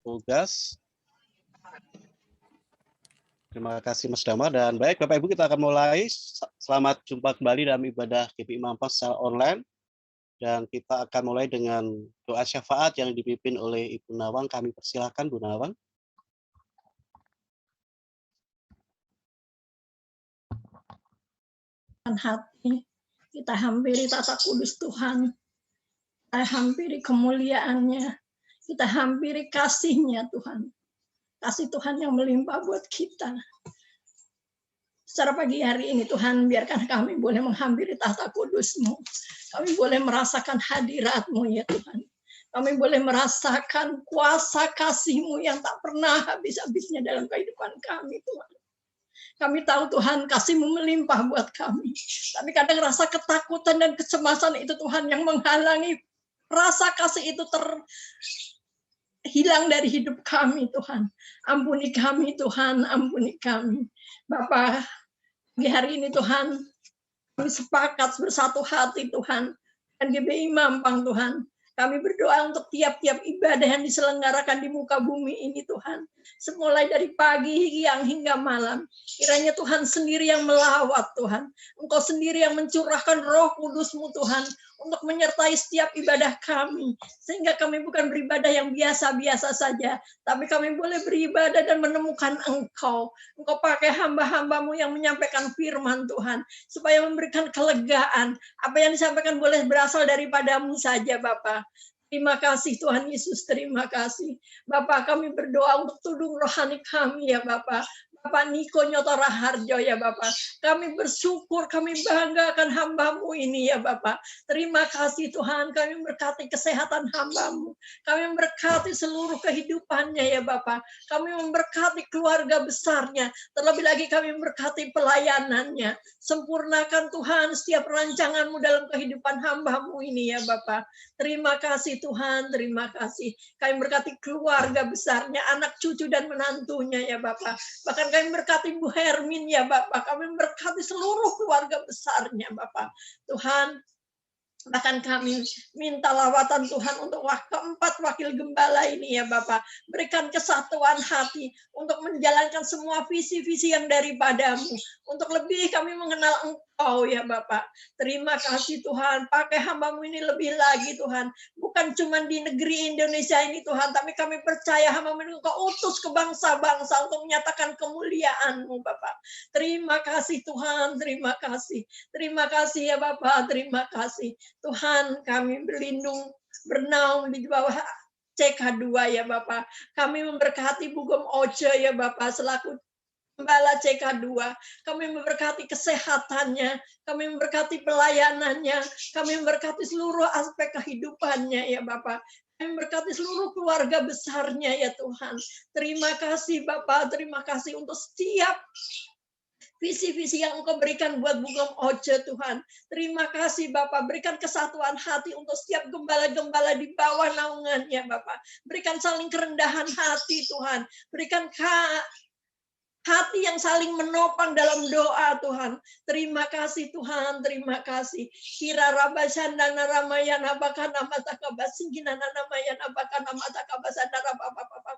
tugas. Terima kasih Mas Dama, dan baik Bapak Ibu, kita akan mulai. Selamat jumpa kembali dalam ibadah GPI Mampang secara online, dan kita akan mulai dengan doa syafaat yang dipimpin oleh Ibu Nawang. Kami persilakan Bu Nawang. Hati kita hampiri tata kudus Tuhan, kita hampiri kemuliaannya, kita hampiri kasih-Nya Tuhan, kasih Tuhan yang melimpah buat kita. Secara pagi hari ini Tuhan, biarkan kami boleh menghampiri tata kudus-Mu, kami boleh merasakan hadirat-Mu ya Tuhan, kami boleh merasakan kuasa kasih-Mu yang tak pernah habis-habisnya dalam kehidupan kami Tuhan. Kami tahu Tuhan kasih-Mu melimpah buat kami. Tapi kadang rasa ketakutan dan kecemasan itu Tuhan yang menghalangi rasa kasih itu hilang dari hidup kami Tuhan. Ampuni kami Tuhan, ampuni kami. Bapa, di hari ini Tuhan, kami sepakat bersatu hati Tuhan. Dan GPI Mampang Tuhan. Kami berdoa untuk tiap-tiap ibadah yang diselenggarakan di muka bumi ini Tuhan. Semulai dari pagi, siang, hingga malam. Kiranya Tuhan sendiri yang melawat Tuhan. Engkau sendiri yang mencurahkan Roh Kudus-Mu Tuhan. Untuk menyertai setiap ibadah kami. Sehingga kami bukan beribadah yang biasa-biasa saja. Tapi kami boleh beribadah dan menemukan Engkau. Engkau pakai hamba-hamba-Mu yang menyampaikan firman Tuhan. Supaya memberikan kelegaan. Apa yang disampaikan boleh berasal daripada-Mu saja Bapa. Terima kasih Tuhan Yesus, terima kasih. Bapak, kami berdoa untuk tudung rohani kami ya Bapak. Bapak Niko Nyoto Raharjo ya Bapak. Kami bersyukur, kami banggakan hamba-Mu ini ya Bapak. Terima kasih Tuhan, kami berkati kesehatan hamba-Mu. Kami memberkati seluruh kehidupannya ya Bapak. Kami memberkati keluarga besarnya. Terlebih lagi kami memberkati pelayanannya. Sempurnakan Tuhan setiap rancangan-Mu dalam kehidupan hamba-Mu ini ya Bapak. Terima kasih Tuhan, terima kasih. Kami berkati keluarga besarnya, anak cucu dan menantunya ya Bapak. Bahkan kami berkati Bu Hermin ya Bapak. Kami berkati seluruh keluarga besarnya Bapak. Tuhan, bahkan kami minta lawatan Tuhan untuk keempat wakil gembala ini ya Bapak. Berikan kesatuan hati untuk menjalankan semua visi-visi yang daripada-Mu. Untuk lebih kami mengenal Engkau ya Bapak. Terima kasih Tuhan. Pakai hamba-Mu ini lebih lagi Tuhan. Bukan cuma di negeri Indonesia ini Tuhan. Tapi kami percaya hamba-Mu ini Engkau utus ke bangsa-bangsa untuk menyatakan kemuliaan-Mu Bapak. Terima kasih Tuhan. Terima kasih. Terima kasih ya Bapak. Terima kasih. Tuhan, kami berlindung, bernaung di bawah CK2 ya Bapak. Kami memberkati Bugom Oce ya Bapak selaku Gembala CK2. Kami memberkati kesehatannya, kami memberkati pelayanannya, kami memberkati seluruh aspek kehidupannya ya Bapak. Kami memberkati seluruh keluarga besarnya ya Tuhan. Terima kasih Bapak, terima kasih untuk setiap visi-visi yang Engkau berikan buat Bugom Oce Tuhan. Terima kasih Bapak, berikan kesatuan hati untuk setiap gembala-gembala di bawah naungannya Bapak. Berikan saling kerendahan hati Tuhan. Berikan hati yang saling menopang dalam doa Tuhan. Terima kasih Tuhan, terima kasih. Kira rabasandana ramayana bakana matakabasingina namayana bakana matakabasandana bapak.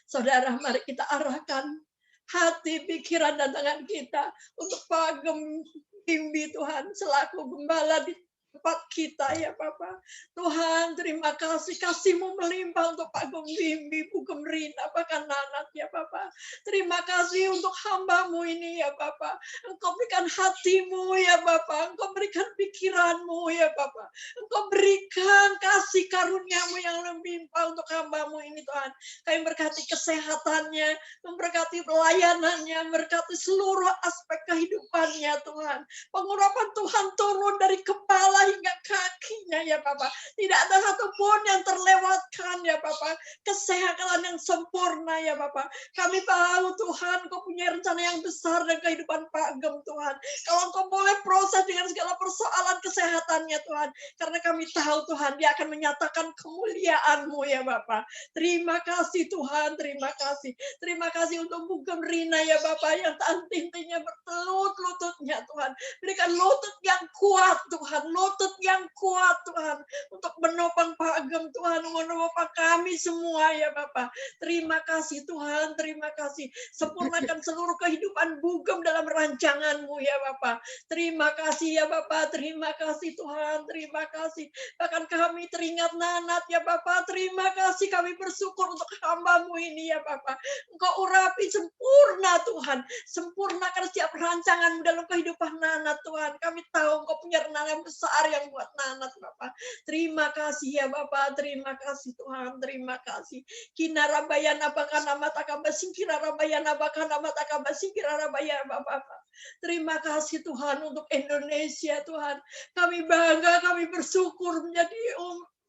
Saudara, mari kita arahkan hati, pikiran, dan tangan kita untuk Pagem Bimbi Tuhan selaku gembala di tempat kita ya Bapak. Tuhan, terima kasih, kasih-Mu melimpah untuk Pagem Bimbi, Bugem Rina, bahkan Nanat ya Bapak. Terima kasih untuk hamba-Mu ini ya Bapak. Engkau berikan hati-Mu ya Bapak, Engkau berikan pikiran-Mu ya Bapak. Engkau berikan kasih karunia-Mu yang melimpah untuk hamba-Mu ini Tuhan. Kami berkati kesehatannya, memberkati pelayanannya, memberkati seluruh aspek kehidupannya Tuhan. Pengurapan Tuhan turun dari kepala hingga kakinya ya Bapak. Tidak ada satupun yang terlewatkan ya Bapak. Kesehatan yang sempurna ya Bapak. Kami tahu Tuhan Kau punya rencana yang besar dan kehidupan Pak Gem Tuhan. Kalau Engkau boleh proses dengan segala persoalan kesehatannya Tuhan. Karena kami tahu Tuhan dia akan menyatakan kemuliaan-Mu ya Bapak. Terima Terima kasih Tuhan, terima kasih. Terima kasih untuk Bugem Rina ya Bapak, yang tantintinya bertelut-lututnya Tuhan. Berikan lutut yang kuat Tuhan, lutut yang kuat Tuhan. Untuk menopang Pak Agem Tuhan, menopang kami semua ya Bapak. Terima kasih Tuhan, terima kasih. Sempurnakan seluruh kehidupan Bugem dalam rancangan-Mu ya Bapak. Terima kasih ya Bapak, terima kasih Tuhan, terima kasih. Bahkan kami teringat Nanat ya Bapak, terima kasih, kami bersyukur untuk hamba-Mu ini ya Bapak. Engkau urapi sempurna Tuhan, sempurnakan setiap rancangan-Mu dalam kehidupan Nanat Tuhan. Kami tahu Engkau punya rencana yang besar yang buat Nanat Bapak. Terima kasih ya Bapak, terima kasih Tuhan, terima kasih. Kina rabayana bakana matakabasing, kira rabayana bakana matakabasing, kira rabayana Bapak. Terima kasih Tuhan untuk Indonesia Tuhan. Kami bangga, kami bersyukur menjadi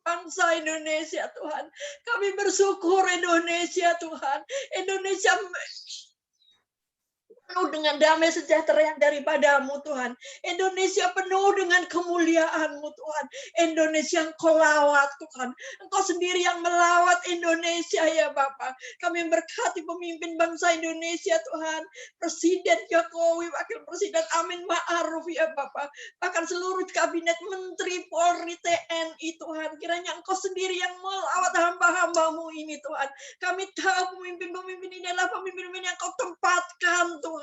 bangsa Indonesia Tuhan. Kami bersyukur Indonesia Tuhan. Indonesia penuh dengan damai sejahtera yang daripada-Mu Tuhan. Indonesia penuh dengan kemuliaan-Mu Tuhan. Indonesia Engkau lawat Tuhan. Engkau sendiri yang melawat Indonesia ya Bapak. Kami berkati pemimpin bangsa Indonesia Tuhan. Presiden Jokowi, Wakil Presiden Amin Ma'ruf ya Bapak. Bahkan seluruh kabinet Menteri Polri TNI Tuhan. Kiranya Engkau sendiri yang melawat hamba-hamba-Mu ini Tuhan. Kami tahu pemimpin-pemimpin ini adalah pemimpin-pemimpin yang Engkau tempatkan Tuhan.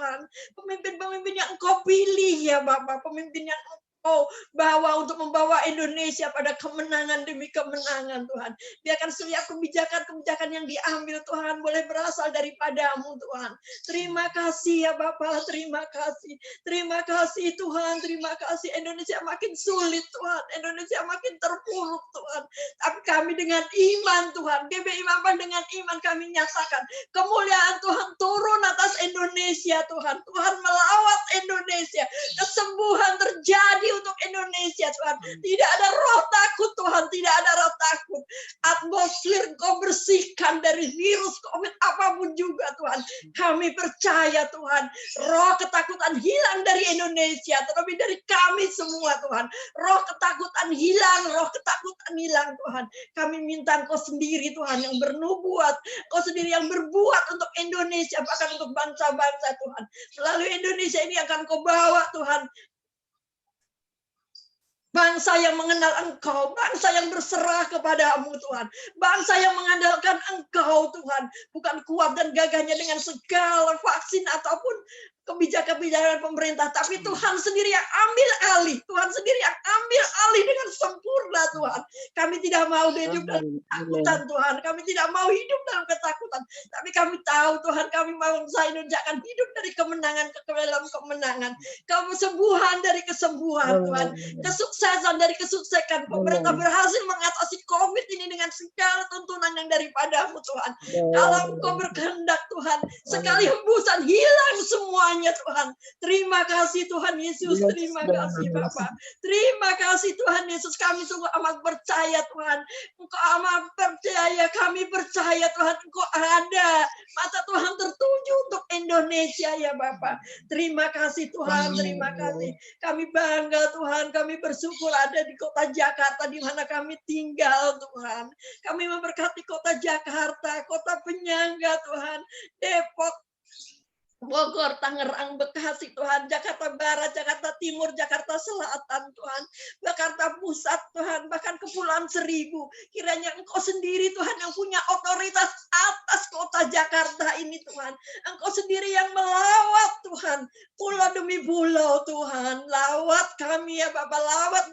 Pemimpin-pemimpin yang Engkau pilih ya Bapak, pemimpin yang Engkau bawa untuk membawa Indonesia pada kemenangan demi kemenangan Tuhan. Biarkan setiap kebijakan-kebijakan yang diambil Tuhan boleh berasal daripada-Mu Tuhan. Terima kasih ya Bapak, terima kasih. Terima kasih Tuhan, terima kasih. Indonesia makin sulit Tuhan, Indonesia makin terpuruk Tuhan. Tapi kami dengan iman Tuhan, GBI Mampan dengan iman kami nyatakan kemuliaan Tuhan turun atas Indonesia Tuhan. Tuhan melawat Indonesia. Kesembuhan terjadi untuk Indonesia Tuhan. Tidak ada roh takut Tuhan, tidak ada roh takut. Atmosfer Engkau bersihkan dari virus COVID apapun juga Tuhan. Kami percaya Tuhan, roh ketakutan hilang dari Indonesia, terlebih dari kami semua Tuhan. Roh ketakutan hilang, roh ketakutan hilang Tuhan. Kami minta Engkau sendiri Tuhan yang bernubuat, Engkau sendiri yang berbuat untuk Indonesia, bahkan untuk bangsa-bangsa Tuhan. Melalui Indonesia ini akan Kau bawa Tuhan. Bangsa yang mengenal Engkau, bangsa yang berserah kepada-Mu Tuhan, bangsa yang mengandalkan Engkau Tuhan, bukan kuat dan gagahnya dengan segala vaksin ataupun kebijakan-kebijakan pemerintah, tapi Tuhan sendiri yang ambil alih, Tuhan sendiri yang ambil alih dengan sempurna Tuhan. Kami tidak mau hidup dalam ketakutan Tuhan, kami tidak mau hidup dalam ketakutan, tapi kami tahu Tuhan, kami bangsa Indonesia akan hidup dari kemenangan ke dalam kemenangan, kesembuhan dari kesembuhan Tuhan, kesuksesan dari kesuksesan. Pemerintah berhasil mengatasi COVID ini dengan segala tuntunan yang daripada-Mu Tuhan. Kalau Engkau berkehendak Tuhan, sekali hembusan hilang semuanya Tuhan. Terima kasih Tuhan Yesus, terima kasih Bapak. Terima kasih Tuhan Yesus, kami sungguh amat percaya Tuhan. Engkau amat percaya, kami percaya Tuhan Engkau ada. Mata Tuhan tertuju untuk Indonesia ya Bapak. Terima kasih Tuhan, terima kasih. Kami bangga Tuhan, kami bersyukur ada di kota Jakarta di mana kami tinggal Tuhan. Kami memberkati kota Jakarta, kota penyangga Tuhan, Depok, Bogor, Tangerang, Bekasi Tuhan, Jakarta Barat, Jakarta Timur, Jakarta Selatan Tuhan, Jakarta Pusat Tuhan, bahkan Kepulauan Seribu. Kiranya Engkau sendiri Tuhan yang punya otoritas atas kota Jakarta ini Tuhan. Engkau sendiri yang melawat Tuhan, pulau demi pulau Tuhan. Lawat kami ya Bapak, lawat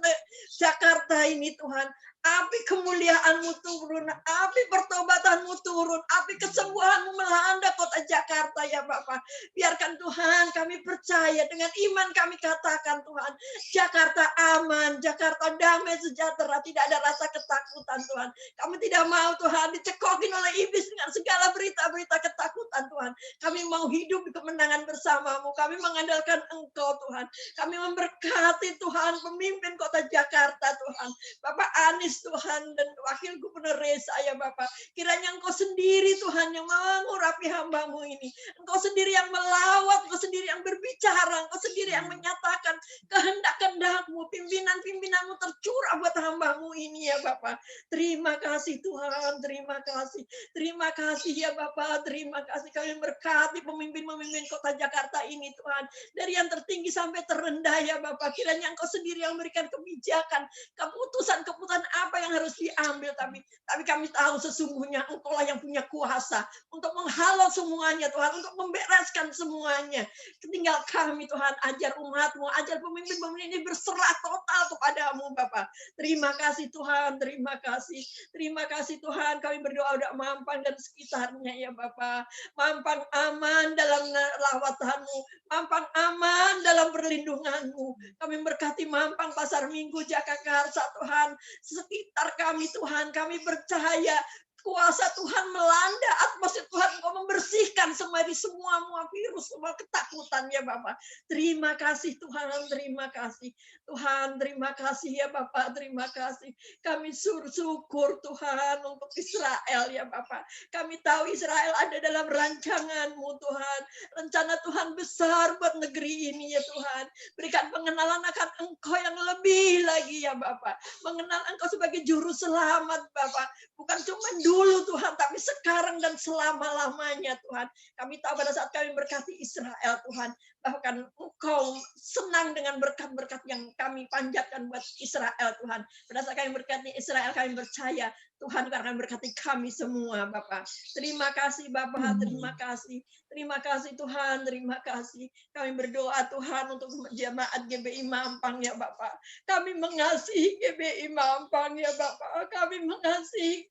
Jakarta ini Tuhan. Api kemuliaan-Mu turun, api pertobatan-Mu turun, api kesembuhan-Mu melanda kota Jakarta ya Bapak. Biarkan Tuhan, kami percaya dengan iman kami katakan Tuhan, Jakarta aman, Jakarta damai sejahtera, tidak ada rasa ketakutan Tuhan. Kami tidak mau Tuhan dicekokin oleh iblis dengan segala berita-berita ketakutan Tuhan. Kami mau hidup di kemenangan bersama-Mu, kami mengandalkan Engkau Tuhan. Kami memberkati Tuhan pemimpin kota Jakarta Tuhan, Bapak Anies Tuhan dan Wakil Gubernur Reza ya Bapak. Kiranya Engkau sendiri Tuhan Tuhan yang mengurapi hamba-Mu ini. Engkau sendiri yang melawat, Engkau sendiri yang berbicara, Engkau sendiri yang menyatakan kehendak-kehendak-Mu, pimpinan-pimpinan-Mu tercurah buat hamba-Mu ini ya Bapak. Terima kasih Tuhan, terima kasih. Terima kasih ya Bapak, terima kasih. Kami berkati pemimpin-pemimpin kota Jakarta ini Tuhan. Dari yang tertinggi sampai terendah ya Bapak. Kiranya Engkau sendiri yang memberikan kebijakan, keputusan-keputusan apa yang harus diambil. Tapi kami tahu sesungguhnya Engkau lah yang punya kuasa untuk menghalau semuanya Tuhan, untuk membereskan semuanya. Tinggal kami Tuhan, ajar umat-Mu, ajar pemimpin-pemimpin ini berserah total kepada-Mu Bapak. Terima kasih Tuhan, terima kasih. Terima kasih Tuhan, kami berdoa udah Mampang dan sekitarnya ya Bapak. Mampang aman dalam lawatan-Mu, Mampang aman dalam perlindungan-Mu. Kami berkati Mampang, Pasar Minggu, Jakarta Tuhan, sekitar kami Tuhan, kami percaya kuasa Tuhan melanda, atmosfer Tuhan Engkau membersihkan semua virus, semua ketakutan ya Bapak. Terima kasih Tuhan, terima kasih. Tuhan, terima kasih ya Bapak, terima kasih. Kami syukur Tuhan untuk Israel ya Bapak. Kami tahu Israel ada dalam rancangan-Mu Tuhan. Rencana Tuhan besar buat negeri ini ya Tuhan. Berikan pengenalan akan Engkau yang lebih lagi ya Bapak. Mengenal Engkau sebagai juru selamat Bapak. Bukan cuma dulu Tuhan, tapi sekarang dan selama-lamanya Tuhan. Kami tahu pada saat kami berkati Israel Tuhan, bahkan Engkau senang dengan berkat-berkat yang kami panjatkan buat Israel Tuhan. Pada saat kami berkati Israel, kami percaya Tuhan akan berkati kami semua Bapak. Terima kasih Bapak, terima kasih. Terima kasih Tuhan, terima kasih. Kami berdoa Tuhan untuk jemaat GBI Mampang ya Bapak. Kami mengasihi GBI Mampang ya Bapak. Kami mengasihi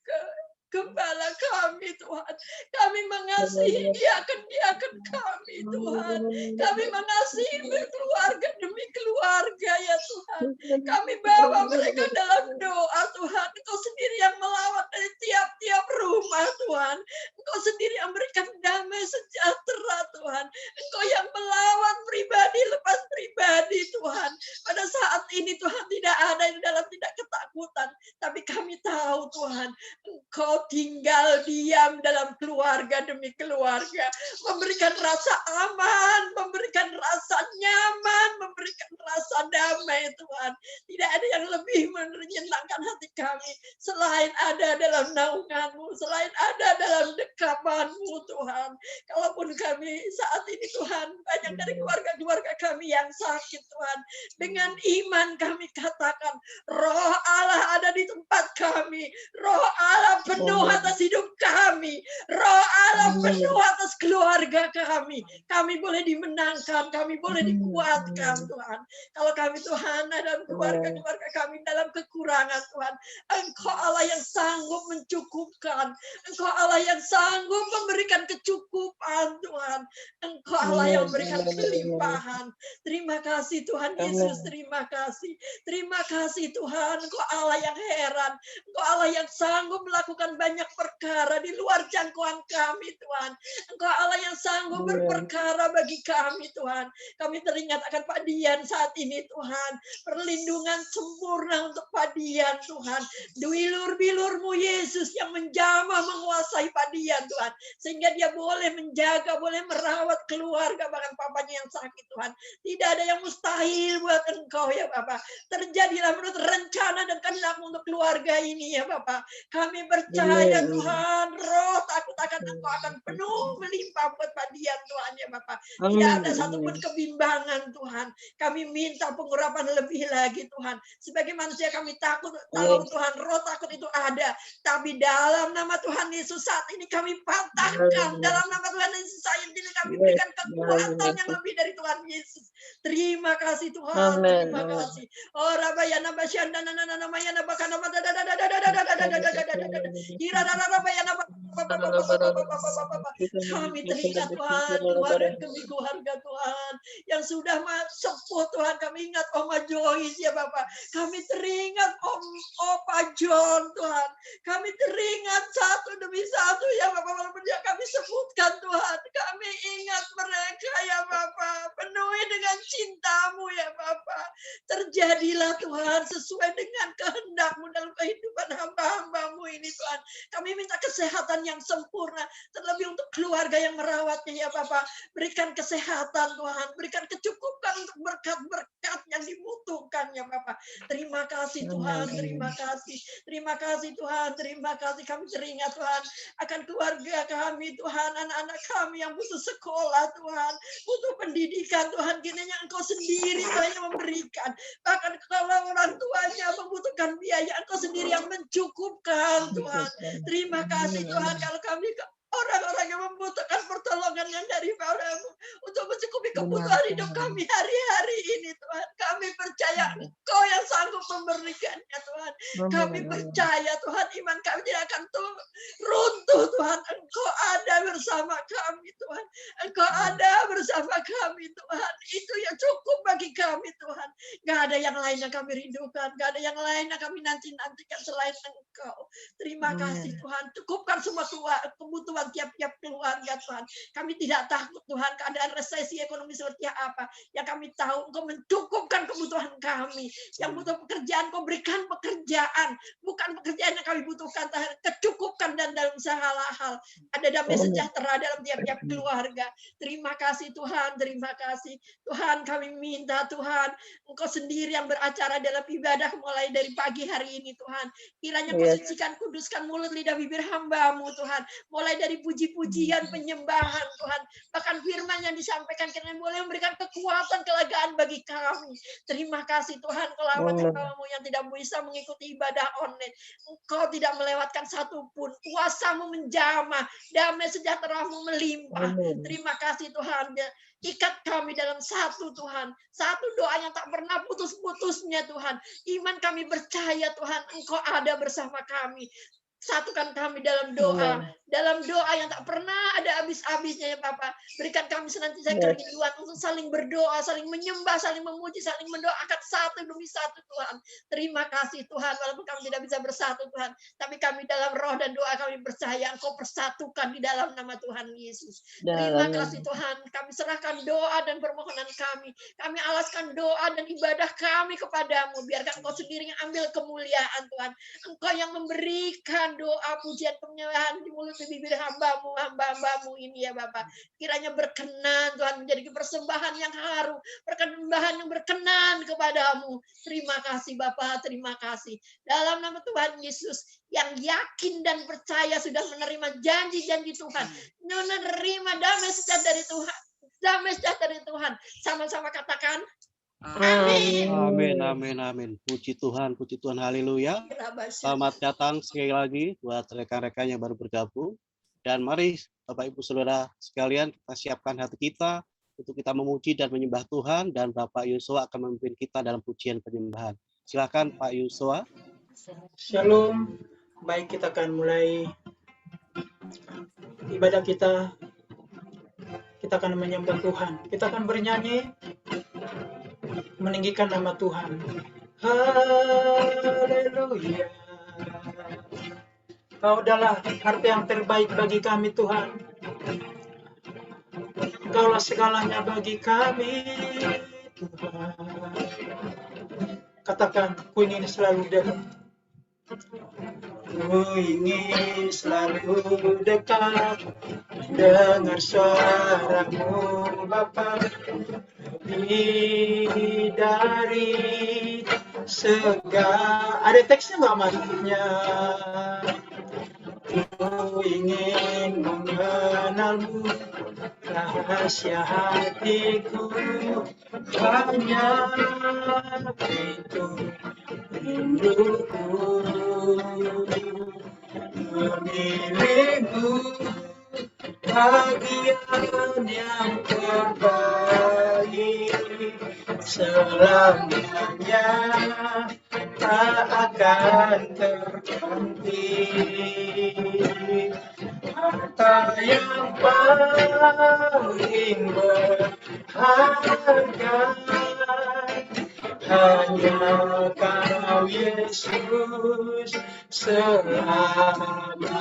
Gembala kami Tuhan, kami mengasihi diaken-diaken kami Tuhan, kami mengasihi keluarga demi keluarga ya Tuhan, kami bawa mereka dalam doa Tuhan. Engkau sendiri yang melawat dari tiap-tiap rumah Tuhan, Engkau sendiri yang memberikan damai sejahtera Tuhan, Engkau yang melawat pribadi lepas pribadi Tuhan. Pada saat ini Tuhan tidak ada di dalam tidak ketakutan, tapi kami tahu Tuhan, Engkau tinggal diam dalam keluarga demi keluarga, memberikan rasa aman, memberikan rasa nyaman, memberikan rasa damai Tuhan. Tidak ada yang lebih menyenangkan hati kami selain ada dalam naungan-Mu, selain ada dalam dekapan-Mu Tuhan. Kalaupun kami saat ini Tuhan, banyak dari keluarga-keluarga kami yang sakit Tuhan, dengan iman kami katakan, Roh Allah ada di tempat kami, Roh Allah penuh atas hidup kami, Roh Allah penuh atas keluarga kami. Kami boleh dimenangkan, kami boleh dikuatkan Tuhan. Kalau kami Tuhan dan keluarga-keluarga kami dalam kekurangan Tuhan, Engkau Allah yang sanggup mencukupkan, Engkau Allah yang sanggup memberikan kecukupan Tuhan, Engkau Allah yang memberikan kelimpahan. Terima kasih Tuhan Yesus, terima kasih. Terima kasih Tuhan, Engkau Allah yang heran, Engkau Allah yang sanggup melakukan banyak perkara di luar jangkauan kami Tuhan. Engkau Allah yang sanggup berperkara bagi kami Tuhan. Kami teringat akan Pak Dian saat ini Tuhan. Perlindungan sempurna untuk Pak Dian Tuhan. Bilur-bilur-Mu Yesus yang menjamah menguasai Pak Dian Tuhan. Sehingga dia boleh menjaga, boleh merawat keluarga bahkan papanya yang sakit Tuhan. Tidak ada yang mustahil buat Engkau ya Bapak. Terjadilah menurut rencana dan kehendak-Mu untuk keluarga ini ya Bapak. Kami percaya Tuhan, roh takut akan Engkau akan penuh melimpah buat Pak Dian Tuhan ya Bapak. Tidak ada satupun kebimbangan Tuhan. Kami minta pengurapan lebih lagi Tuhan. Sebagai manusia kami tahu Tuhan, roh takut itu ada. Tapi dalam nama Tuhan Yesus saat ini kami patahkan. Dalam nama Tuhan Yesus saat ini kami berikan kekuatan yang lebih dari Tuhan Yesus. Terima kasih Tuhan, terima kasih. Oh Rabayana Basyandana Namayana Bakana kami teringat Tuhan, keluarga Tuhan yang sudah sepuh Tuhan. Kami ingat Oma Joyce ya Bapak. Kami teringat Opa John Tuhan. Kami teringat satu demi satu ya Bapak. Walaupun yang kami sebutkan Tuhan, kami ingat mereka ya Bapak. Penuhi dengan cinta-Mu ya Bapak. Terjadilah Tuhan sesuai dengan kehendak-Mu dalam kehidupan hamba-hambamu ini Tuhan. Kami minta kesehatan yang sempurna, terlebih untuk keluarga yang merawatnya ya Bapak. Berikan kesehatan Tuhan, berikan kecukupan untuk berkat-berkat yang dibutuhkan ya Bapak. Terima kasih Tuhan, terima kasih. Terima kasih Tuhan, terima kasih. Kami teringat Tuhan akan keluarga kami Tuhan, anak-anak kami yang butuh sekolah Tuhan, butuh pendidikan Tuhan. Kiranya Engkau sendiri Tuhan yang memberikan. Bahkan kalau orang tuanya membutuhkan biaya, Engkau sendiri yang mencukupkan Tuhan. Terima kasih Tuhan kalau kami orang-orang yang membutuhkan pertolongan yang daripada-Mu untuk mencukupi kebutuhan hidup kami hari-hari ini Tuhan. Kami percaya Engkau yang sanggup memberikannya Tuhan. Kami percaya Tuhan, iman kami tidak akan runtuh Tuhan. Engkau ada bersama kami Tuhan. Engkau ada bersama kami Tuhan. Itu yang cukup bagi kami Tuhan. Gak ada yang lain yang kami rindukan. Gak ada yang lain yang kami nanti-nantikan selain Engkau. Terima kasih Tuhan. Cukupkan semua kebutuhan tiap-tiap keluarga Tuhan. Kami tidak takut Tuhan keadaan resesi ekonomi seperti apa. Yang kami tahu Engkau mencukupkan kebutuhan kami. Yang butuh pekerjaan, Kau berikan pekerjaan. Bukan pekerjaan yang kami butuhkan, kecukupkan dan dalam segala hal. Ada damai sejahtera dalam tiap-tiap keluarga. Terima kasih Tuhan, terima kasih. Tuhan kami minta Tuhan, Engkau sendiri yang beracara dalam ibadah mulai dari pagi hari ini Tuhan. Kiranya Kau sucikan, kuduskan mulut lidah bibir hamba-Mu Tuhan. Mulai dari puji-pujian, penyembahan Tuhan. Bahkan firman yang disampaikan kiranya boleh memberikan kekuatan, kelegaan bagi kami. Terima kasih Tuhan, kalau hamba-Mu yang tidak bisa mengikuti ibadah online. Engkau tidak melewatkan satupun. Kuasa-Mu menjamah, damai sejahtera-Mu melimpah. Terima kasih Tuhan. Ikat kami dalam satu Tuhan. Satu doa yang tak pernah putus-putusnya Tuhan. Iman kami percaya Tuhan, Engkau ada bersama kami. Satukan kami dalam doa. Dalam doa yang tak pernah ada habis-habisnya ya Bapak. Berikan kami senantiasa kerinduan untuk saling berdoa, saling menyembah, saling memuji, saling mendoakan satu demi satu Tuhan. Terima kasih Tuhan, walaupun kami tidak bisa bersatu Tuhan. Tapi kami dalam roh dan doa kami percaya Engkau persatukan di dalam nama Tuhan Yesus. Terima kasih Tuhan, kami serahkan doa dan permohonan kami. Kami alaskan doa dan ibadah kami kepadamu. Biarkan Engkau sendiri yang ambil kemuliaan Tuhan. Engkau yang memberikan doa, pujian, penyembahan di mulut bibir hamba-Mu ini ya Bapak. Kiranya berkenan Tuhan menjadi persembahan yang haru, persembahan yang berkenan kepadamu. Terima kasih Bapak, terima kasih. Dalam nama Tuhan Yesus yang yakin dan percaya sudah menerima janji-janji Tuhan, menerima damai sejahtera dari Tuhan, damai sejahtera dari Tuhan. Sama-sama katakan amin. Amin, amin, amin. Puji Tuhan, haleluya. Selamat datang sekali lagi buat rekan-rekan yang baru bergabung. Dan mari Bapak Ibu Saudara sekalian, kita siapkan hati kita untuk kita memuji dan menyembah Tuhan, dan Bapak Yosua akan memimpin kita dalam pujian penyembahan. Silakan Pak Yosua. Shalom. Baik, kita akan mulai ibadah kita. Kita akan menyembah Tuhan. Kita akan bernyanyi meninggikan nama Tuhan. Haleluya. Kau adalah harta yang terbaik bagi kami Tuhan. Kaulah segalanya bagi kami Tuhan. Katakan, ku ingin selalu dekat. Ku ingin selalu dekat, dengar suara-Mu Bapa, lebih dari segala. Ada teksnya nggak maksudnya? Ku ingin mengenal-Mu, rahasia hatiku hanya itu rinduku, memilih-Mu bagian yang terbaik, selamanya tak akan terganti. Harta yang paling berharga hanya Kau Yesus selamanya.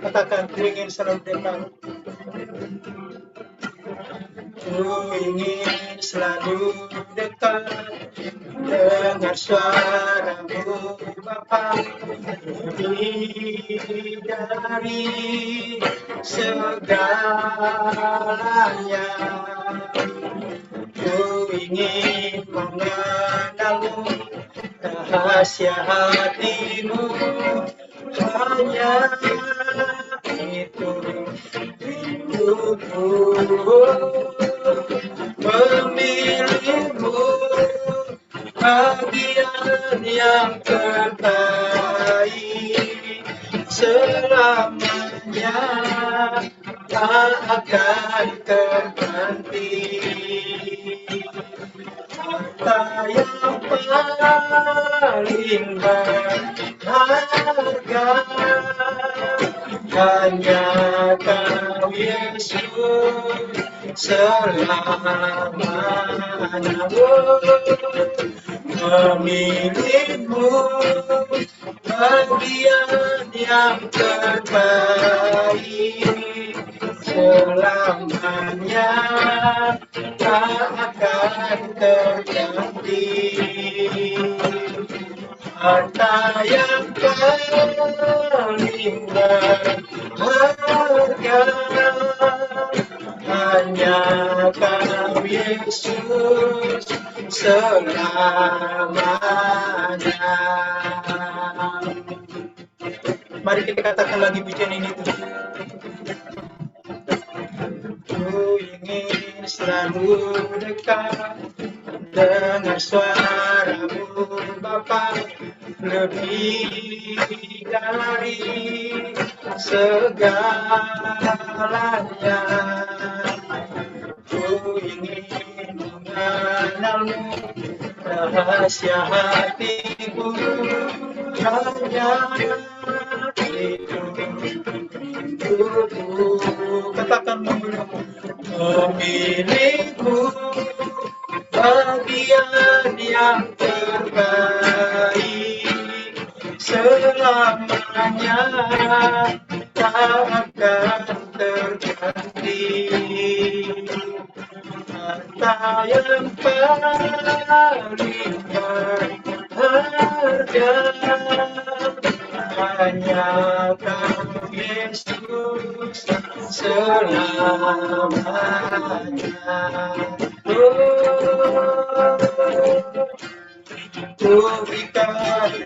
Katakan, ku ingin selalu dekat. Ku ingin selalu dekat, dengar suara-Mu Bapa, lebih dari segalanya. Ku ingin mengenal-Mu, rahasia hati-Mu, hanya itu rinduku, memilih-Mu, bagian yang terbaik, selamanya tak akan terganti. Harta yang paling berharga hanya Kau Yesus, selamanya. Memilih-Mu, bagian yang terbaik, selamanya tak akan terganti. Harta yang paling berharga hanya Kau Yesus, selamanya. Mari kita katakan lagi pujian ini. Ku ingin selalu dekat, dengar suara-Mu Bapa, lebih dari segalanya. Ku ingin mengenal-Mu, rahasia hati-Mu, hanya itu rinduku. Katakan memilih-Mu, bagian yang terbaik, selamanya tak akan terganti. Harta yang paling berharga hanya Kau Yesus, selamanya. Berikan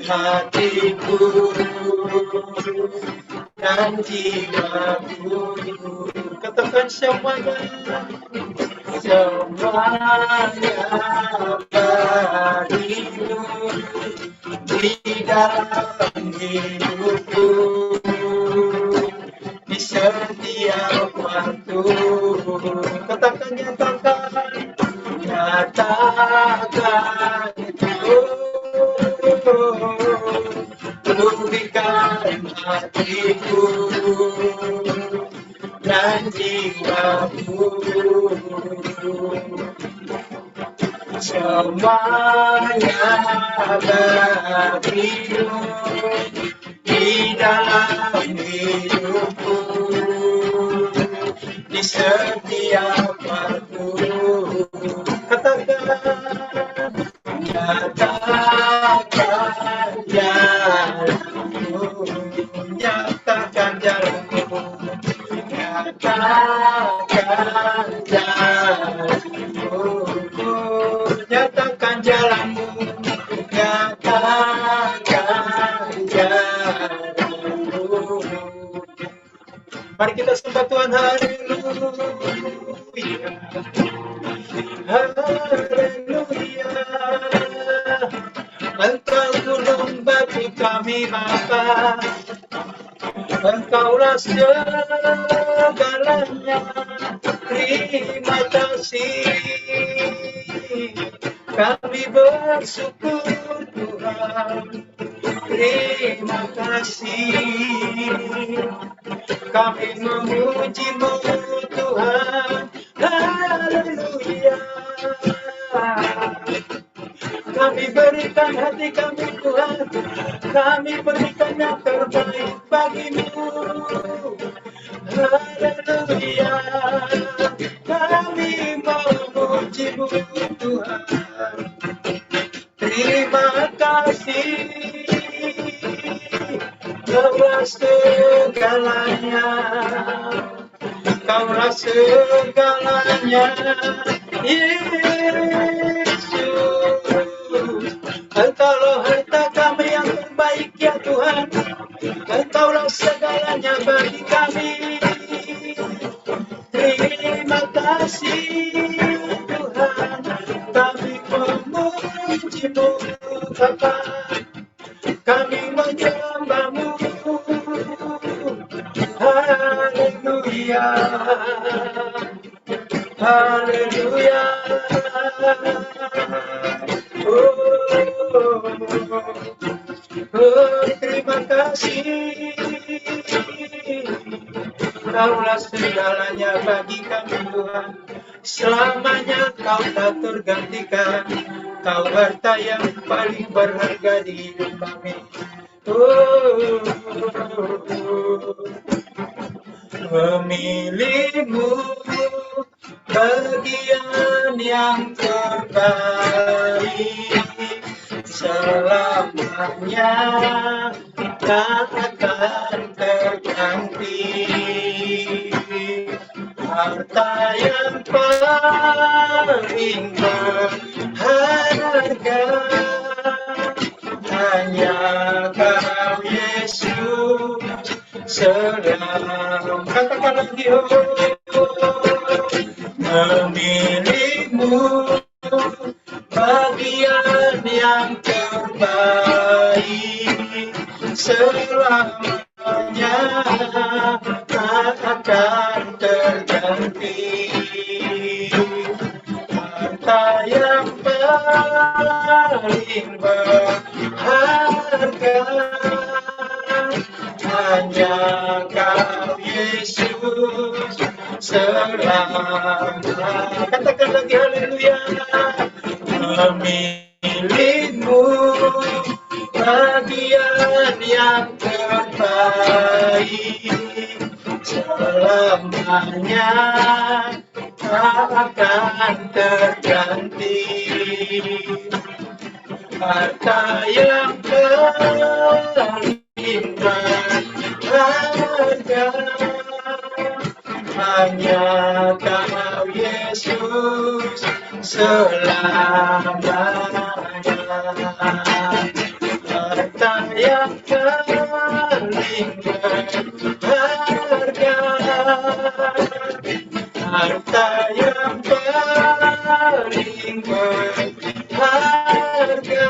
hatiku dan jiwaku, katakan semuanya bagimu di dalam hidupku, di setiap waktu. Katakan, nyatakan itu. Berikan hatiku dan jiwaku, semuanya bagimu di dalam hidupku, di setiap waktu. Katakan, nyatakan jalanmu, nyatakan jalanmu, nyatakan jalanmu, nyatakan jalanmu, nyatakan jalanmu. Mari kita sembah Tuhan, haleluya, haleluya. Engkau gunung batu kami Bapa, Engkaulah segalanya. Terima kasih, kami bersyukur Tuhan. Terima kasih, kami memuji-Mu Tuhan. Haleluya. Kami berikan hati kami Tuhan, kami berikan yang terbaik bagi-Mu. Haleluya. Kami memuji-Mu Tuhan. Kaulah segalanya, Kaulah segalanya, Yesus. Engkaulah harta kami yang terbaik ya Tuhan, Engkaulah segalanya bagi kami. Terima kasih Tuhan, kami memuji-Mu Bapa, kami menyembah-Mu. Haleluya, haleluya. Oh, terima kasih. Kaulah segalanya bagi kami Tuhan, selamanya Kau tak tergantikan, Kau harta yang paling berharga di hidup kami. Memilih-Mu bagian yang terbaik, selamanya tak akan terganti. Harta yang paling berharga hanya Kau Yesus. Selam, katakan lagi, memilih-Mu bagian yang terbaik, selamanya tak akan terganti. Harta yang paling berharga hanya Kau Yesus. Selamanya, katakan lagi, haleluya. Memilih-Mu bagian yang terbaik, selamanya tak akan terganti. Harta yang paling berharga hanya Kau Yesus. Selamanya harta yang paling berharga, harta yang paling berharga,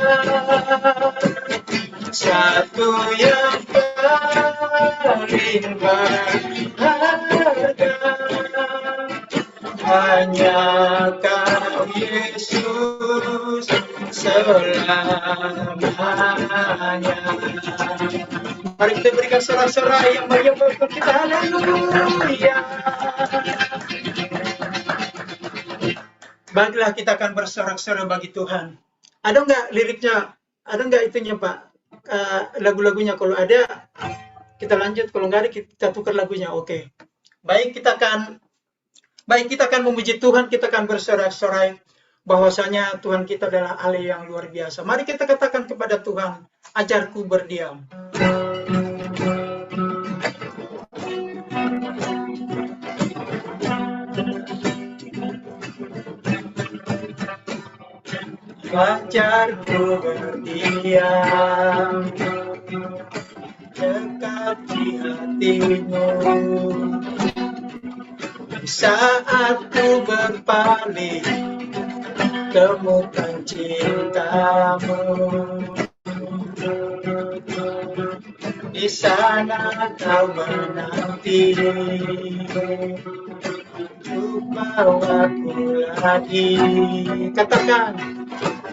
satu yang paling berharga hanya Kau Yesus. Selamanya. Mari kita berikan sorak-sorai yang meriah bagi kita. Haleluya. Baiklah, kita akan bersorak-sorai bagi Tuhan. Ada nggak liriknya? Ada nggak itunya, Pak? Lagu-lagunya, kalau ada kita lanjut, kalau nggak ada kita tukar lagunya. Oke. Baik, kita akan memuji Tuhan, kita akan bersorak-sorai bahwasanya Tuhan kita adalah Allah yang luar biasa. Mari kita katakan kepada Tuhan, ajarku berdiam. Ajarku berdiam dekat di hati-Mu, saat ku berpaling temukan cinta-Mu. Di sana Kau menanti, untuk bawaku lagi. Katakan,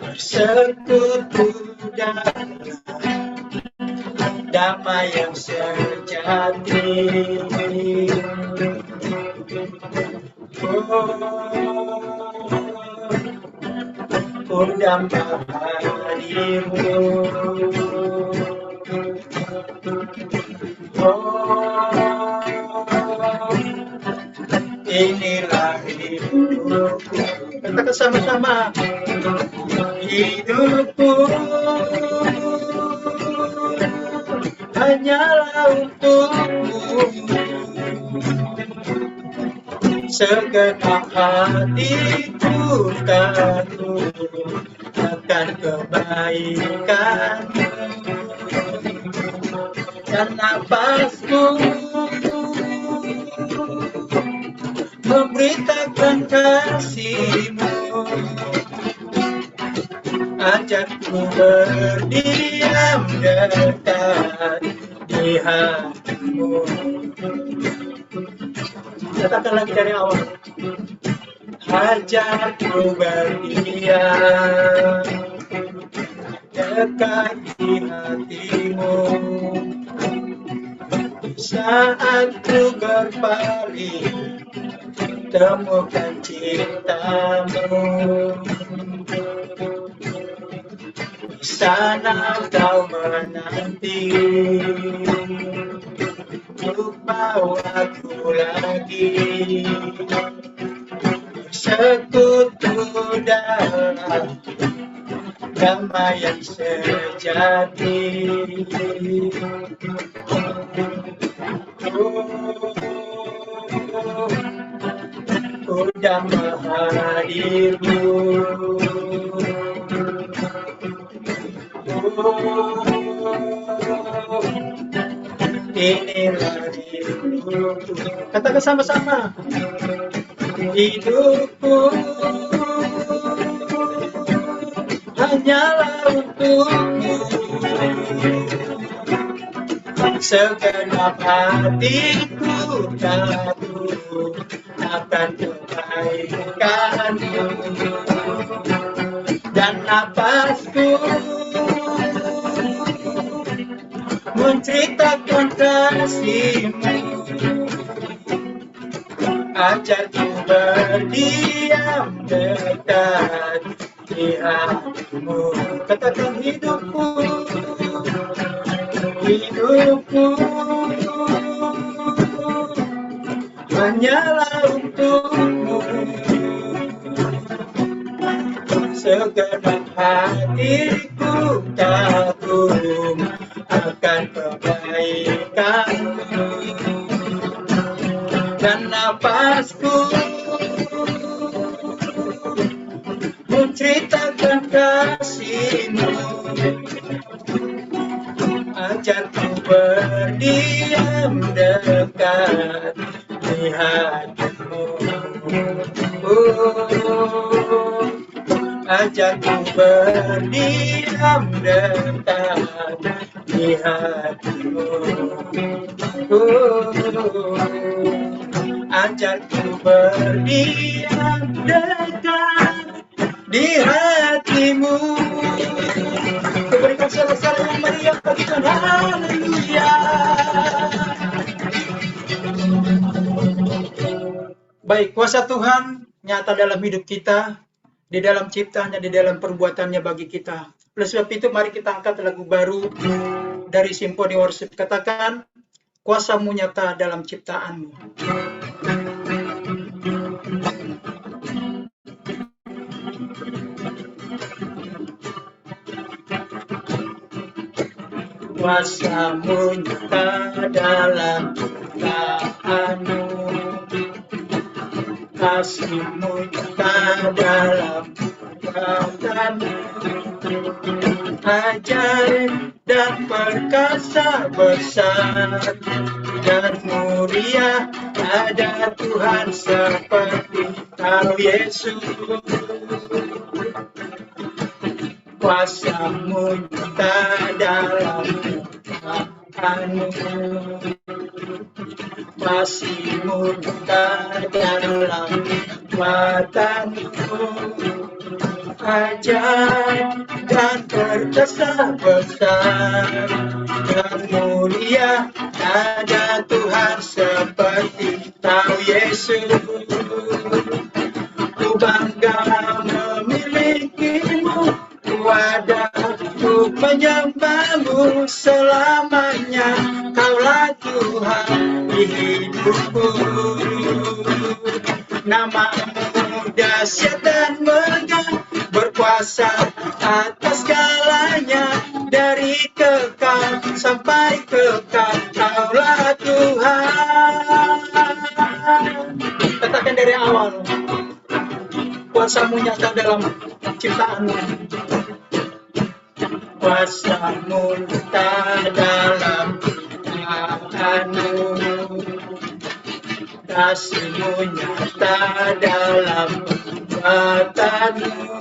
bersekutu dalam damai yang sejati. Ku dapat hadir-Mu. Inilah hidupku. Katakan sama-sama. Hidupku hanyalah untukmu. Segenap hatiku kagum akan kebaikanmu, dan napasku memberitakan kasih-Mu. Ajakku berdiam dekat di hati-Mu. Katakan lagi dari awal. Ajakku berdiam dekat di hati-Mu. Saat ku berpaling, temukan cinta-Mu. Di sana Kau menanti untuk bawaku lagi sekutu dalam damai yang sejati. Ku jamah hadir-Mu. Inilah hidupku. Katakan sama-sama. Hidupku hanyalah untukmu. Segenap hatiku kagum akan kebaikan-Mu, dan napasku menceritakan kasih-Mu. Ajarku berdiam dekat di hati-Mu. Katakan hidupku, hidupku hanyalah untukmu. Segenap hatiku kagum akan kebaikan-Mu, dan napasku menceritakan kasih-Mu. Ajarku berdiam dekat di hati-Mu. Ajarku berdiam dekat di hati-Mu. Ajarku berdiam dekat di hati-Mu. Berikan salam-salam yang meriah bagi Tuhan. Haleluya. Baik, kuasa Tuhan nyata dalam hidup kita, di dalam ciptaannya, di dalam perbuatannya bagi kita. Oleh sebab itu, mari kita angkat lagu baru dari Simfoni Worship. Katakan, kuasa-Mu nyata dalam ciptaan-Mu. Kuasa-Mu nyata dalam ciptaan-Mu, kasih-Mu nyata dalam perbuatan-Mu, ajaib dan perkasa besar dan mulia ada Tuhan seperti Kau Yesus. Kuasa-Mu nyata dalam ciptaan-Mu, kasih-Mu nyata dalam perbuatan-Mu, ajaib dan perkasa besar dan mulia ada Tuhan seperti Kau Yesus. Ku bangga memiliki-Mu, wadah untuk menyembah-Mu selamanya. Kaulah Tuhan di hidupku. Nama-Mu dahsyat dan megah, berkuasa atas segalanya, dari kekal sampai kekal. Kaulah Tuhan. Katakan dari awal, kuasa-Mu nyata dalam ciptaan-Mu. Kuasa-Mu nyata dalam ciptaan-Mu. Kasih-Mu nyata dalam perbuatan-Mu.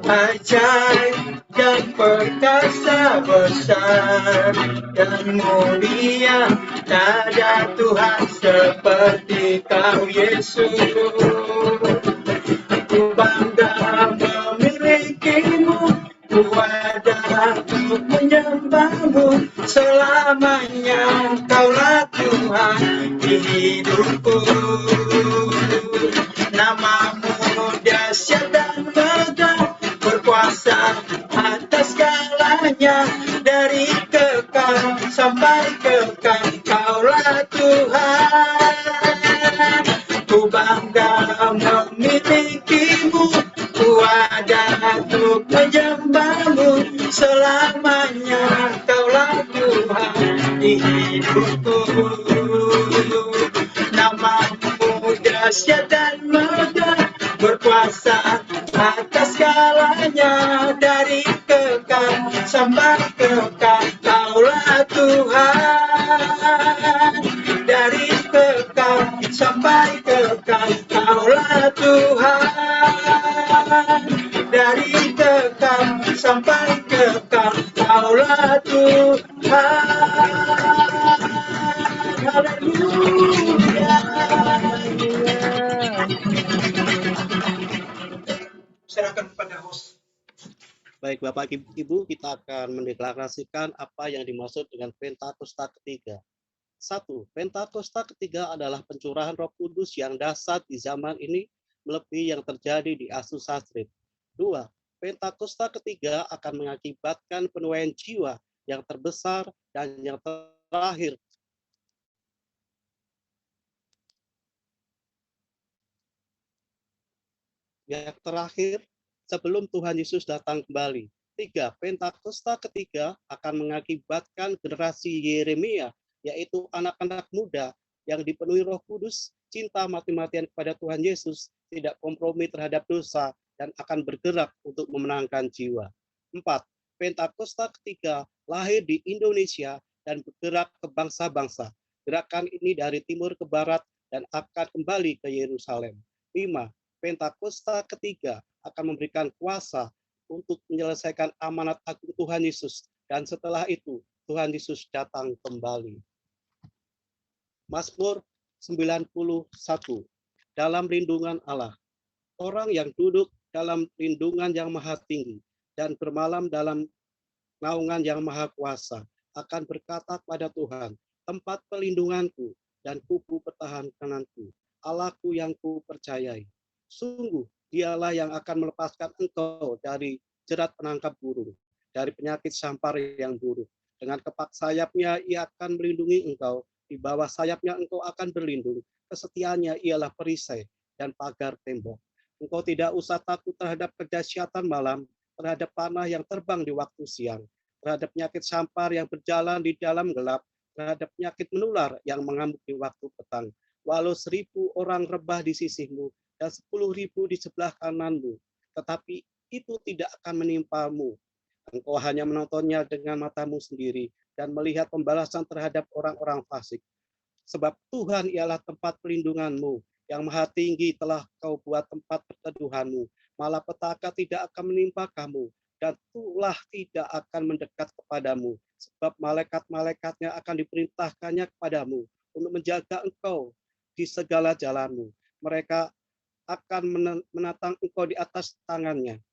Ajaib dan perkasa besar dan mulia, tak ada Tuhan seperti Kau Yesus. Ku bangga memilikimu, ku ada untuk menyembahmu selamanya. Kaulah Tuhan di hidupku. Namamu dahsyat dan megah, berkuasa atas segalanya, dari kekal sampai kekal. Kaulah Tuhan. Ku bangga memilikimu, ku ada untuk menyembahmu selamanya. Kaulah Tuhan di hidupku. Namamu dahsyat dan megah, berkuasa atas segalanya, dari kekal sampai kekal. Kaulah Tuhan, dari kekal sampai kekal. Kaulah Tuhan, dari kekal sampai kekal. Kaulah Tuhan. Haleluya. Serahkan kepada host. Baik Bapak Ibu, kita akan mendeklarasikan apa yang dimaksud dengan Pentakosta ketiga. 1. Pentakosta ketiga adalah pencurahan Roh Kudus yang dahsyat di zaman ini, melebihi yang terjadi di Asus Sastrit. 2. Pentakosta ketiga akan mengakibatkan penuaian jiwa yang terbesar dan yang terakhir. Yang terakhir, sebelum Tuhan Yesus datang kembali. 3. Pentakosta ketiga akan mengakibatkan generasi Yeremia, yaitu anak-anak muda yang dipenuhi Roh Kudus, cinta mati-matian kepada Tuhan Yesus, tidak kompromi terhadap dosa, dan akan bergerak untuk memenangkan jiwa. 4. Pentakosta ketiga lahir di Indonesia dan bergerak ke bangsa-bangsa. Gerakan ini dari timur ke barat dan akan kembali ke Yerusalem. 5. Pentakosta ketiga akan memberikan kuasa untuk menyelesaikan amanat agung Tuhan Yesus, dan setelah itu Tuhan Yesus datang kembali. Mazmur 91. Dalam lindungan Allah. Orang yang duduk dalam lindungan yang maha tinggi dan bermalam dalam naungan yang maha kuasa akan berkata pada Tuhan, tempat pelindunganku dan kubu pertahananku, Allahku yang ku percayai. Sungguh, dialah yang akan melepaskan engkau dari jerat penangkap burung, dari penyakit sampar yang buruk. Dengan kepak sayapnya, ia akan melindungi engkau. Di bawah sayapnya engkau akan berlindung. Kesetiaannya ialah perisai dan pagar tembok. Engkau tidak usah takut terhadap kedahsyatan malam, terhadap panah yang terbang di waktu siang, terhadap penyakit sampar yang berjalan di dalam gelap, terhadap penyakit menular yang mengamuk di waktu petang. Walau 1000 orang rebah di sisimu, dan 10.000 di sebelah kananmu, tetapi itu tidak akan menimpamu. Engkau hanya menontonnya dengan matamu sendiri dan melihat pembalasan terhadap orang-orang fasik. Sebab Tuhan ialah tempat pelindunganmu, yang maha tinggi telah kau buat tempat perteduhanmu. Malapetaka tidak akan menimpa kamu, dan tulah tidak akan mendekat kepadamu. Sebab malaikat-malaikatnya akan diperintahkannya kepadamu untuk menjaga engkau di segala jalanmu. Mereka akan menatang engkau di atas tangannya,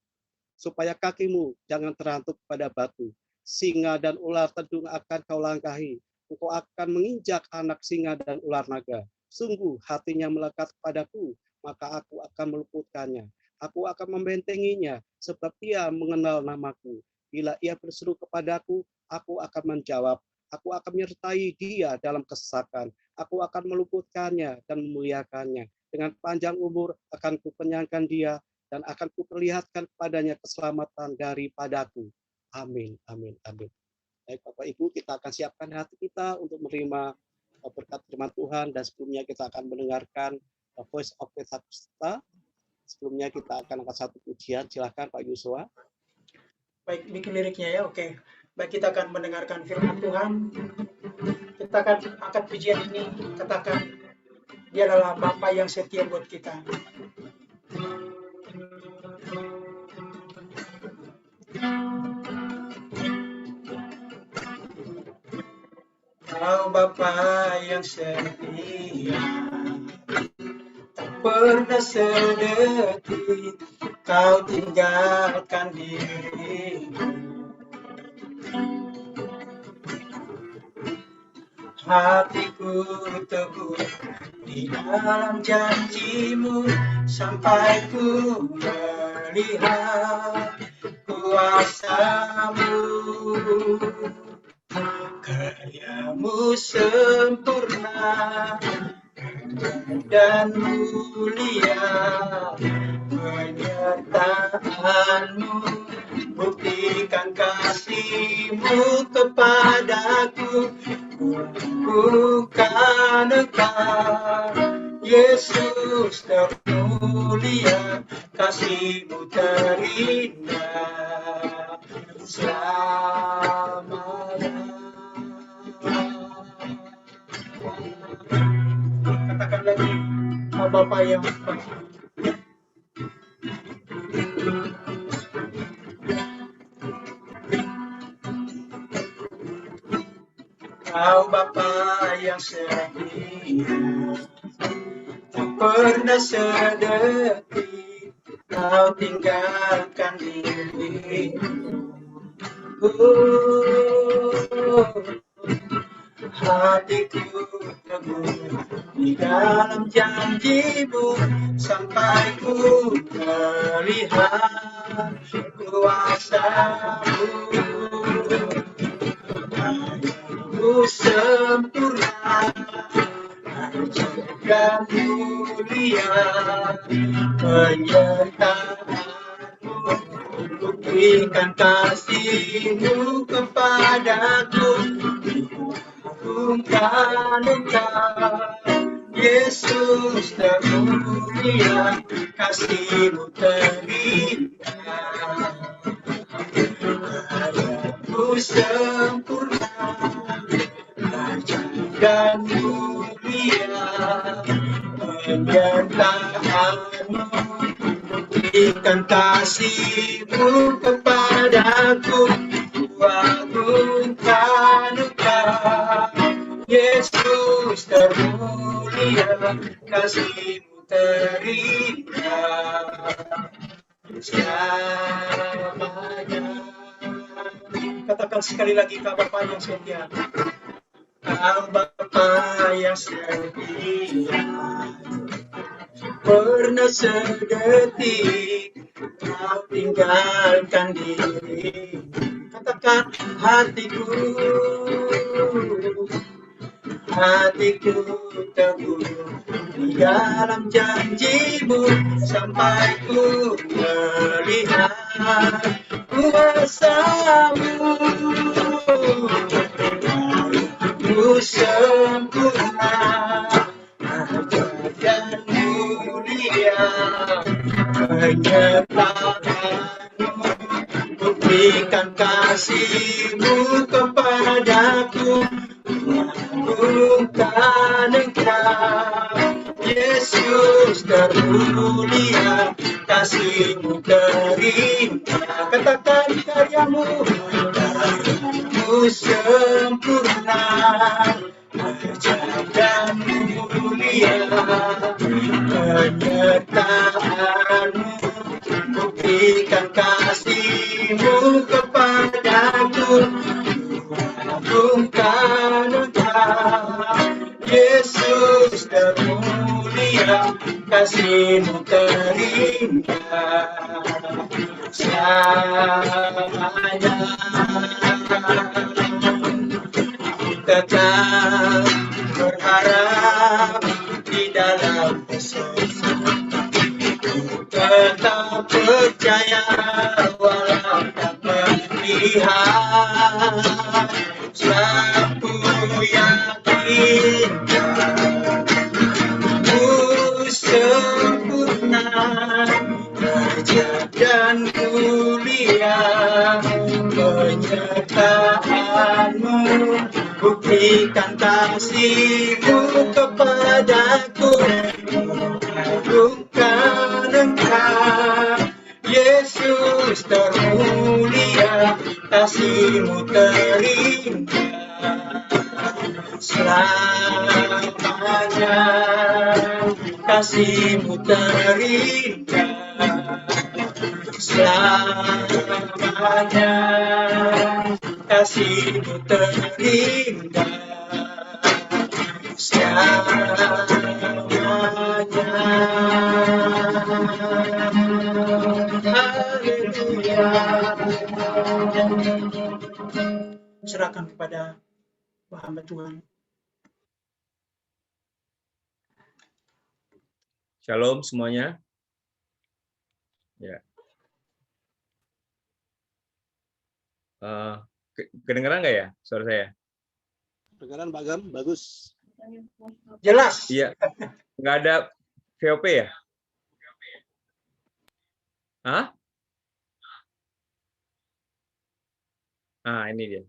supaya kakimu jangan terantuk pada batu. Singa dan ular tedung akan kau langkahi. Engkau akan menginjak anak singa dan ular naga. Sungguh hatinya melekat kepadaku, maka aku akan meluputkannya. Aku akan membentenginya, sebab ia mengenal namaku. Bila ia berseru kepadaku, aku akan menjawab. Aku akan menyertai dia dalam kesesakan. Aku akan meluputkannya dan memuliakannya. Dengan panjang umur akan kukenyangkan dia, dan akan kuperlihatkan kepadanya keselamatan daripadaku. Amin, amin, amin. Baik Bapak Ibu, kita akan siapkan hati kita untuk menerima berkat firman Tuhan, dan sebelumnya kita akan mendengarkan Voice of Kisah kita. Sebelumnya kita akan angkat satu pujian. Silakan Pak Yusua. Baik, bikin liriknya ya, oke. Baik, kita akan mendengarkan firman Tuhan. Kita akan angkat pujian ini, katakan, Dia adalah Bapa yang setia buat kita. Kau Bapa yang setia, tak pernah sedetik Kau tinggalkan dirimu. Hatiku teguh di dalam janjimu, sampai ku melihat kuasamu. Karyamu sempurna dan mulia, penyertaanmu buktikan kasihmu kepadaku. Bukan Engkau, Yesus termulia, kasihmu terindah selamanya. Katakan lagi, Bapa yang baik. Kau Bapa yang setia, tak pernah sedetik Kau tinggalkan dirimu. Hatiku teguh di dalam janjimu, sampai ku melihat kuasamu. Karyamu sempurna dan mulia, penyertaanmu buktikan kasihmu kepadaku. Bukan Engkau, Yesus termulia, kasihmu terindah. Karyamu sempurna dan mulia, penyertaanmu buktikan kasihmu kepadaku. Bukan Engkau, Yesus termulia, kasihmu terindah selamanya. Katakan sekali lagi, Kau Bapa yang setia. Kau Bapa yang setia, pernah sedetik Kau tinggalkan diri. Katakan, hatiku teguh di dalam janjimu, sampai ku melihat kuasamu. Ku sempurna dan mulia, penyertaanmu buktikan kasihmu kepadaku. Bukan Engkau, Yesus termulia, kasihmu terindah. Katakan, karyamu sempurna dan mulia, penyertaanmu buktikan kasihmu kepadaku. Bukan Engkau, Yesus termulia, kasihmu terindah selamanya. Tetap berharap di dalam kesusahan, tetap percaya walau tak mengerti. Tuhan, selalu yakinkan ku sempurna, ajaib dan mulia penyertaanmu, buktikan kasihmu kepadaku, mengagungkan Engkau Yesus termulia, kasihmu terindah selamanya, kasihmu terindah selamanya, kasihmu terindah selamanya. Haleluya. Serahkan kepada hamba Tuhan. Shalom semuanya. Ya. Kedengeran nggak ya suara saya? Kedengaran Pak Gam, bagus. Jelas. Iya. Nggak ada VOP ya? Hah? Ah, ini dia.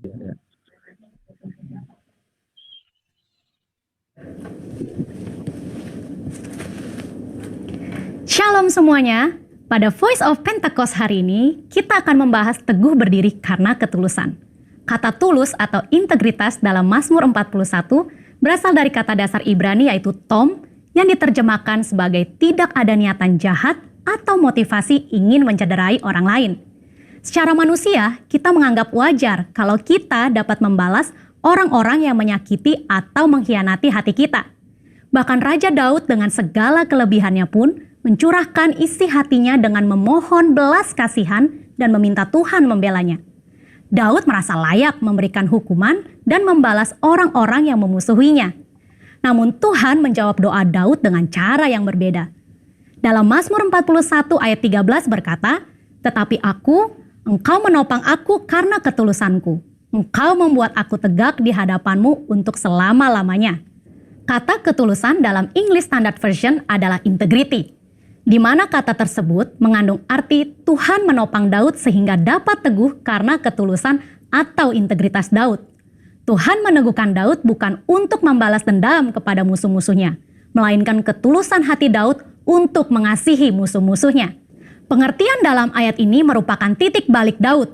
Shalom semuanya. Pada Voice of Pentecost hari ini, kita akan membahas teguh berdiri karena ketulusan. Kata tulus atau integritas dalam Mazmur 41 berasal dari kata dasar Ibrani yaitu tom, yang diterjemahkan sebagai tidak ada niatan jahat atau motivasi ingin mencederai orang lain. Secara manusia, kita menganggap wajar kalau kita dapat membalas orang-orang yang menyakiti atau mengkhianati hati kita. Bahkan Raja Daud dengan segala kelebihannya pun mencurahkan isi hatinya dengan memohon belas kasihan dan meminta Tuhan membelanya. Daud merasa layak memberikan hukuman dan membalas orang-orang yang memusuhinya. Namun Tuhan menjawab doa Daud dengan cara yang berbeda. Dalam Mazmur 41 ayat 13 berkata, "Tetapi Engkau menopang aku karena ketulusanku. Engkau membuat aku tegak di hadapanmu untuk selama-lamanya." Kata ketulusan dalam English Standard Version adalah integrity, di mana kata tersebut mengandung arti Tuhan menopang Daud sehingga dapat teguh karena ketulusan atau integritas Daud. Tuhan meneguhkan Daud bukan untuk membalas dendam kepada musuh-musuhnya, melainkan ketulusan hati Daud untuk mengasihi musuh-musuhnya. Pengertian dalam ayat ini merupakan titik balik Daud.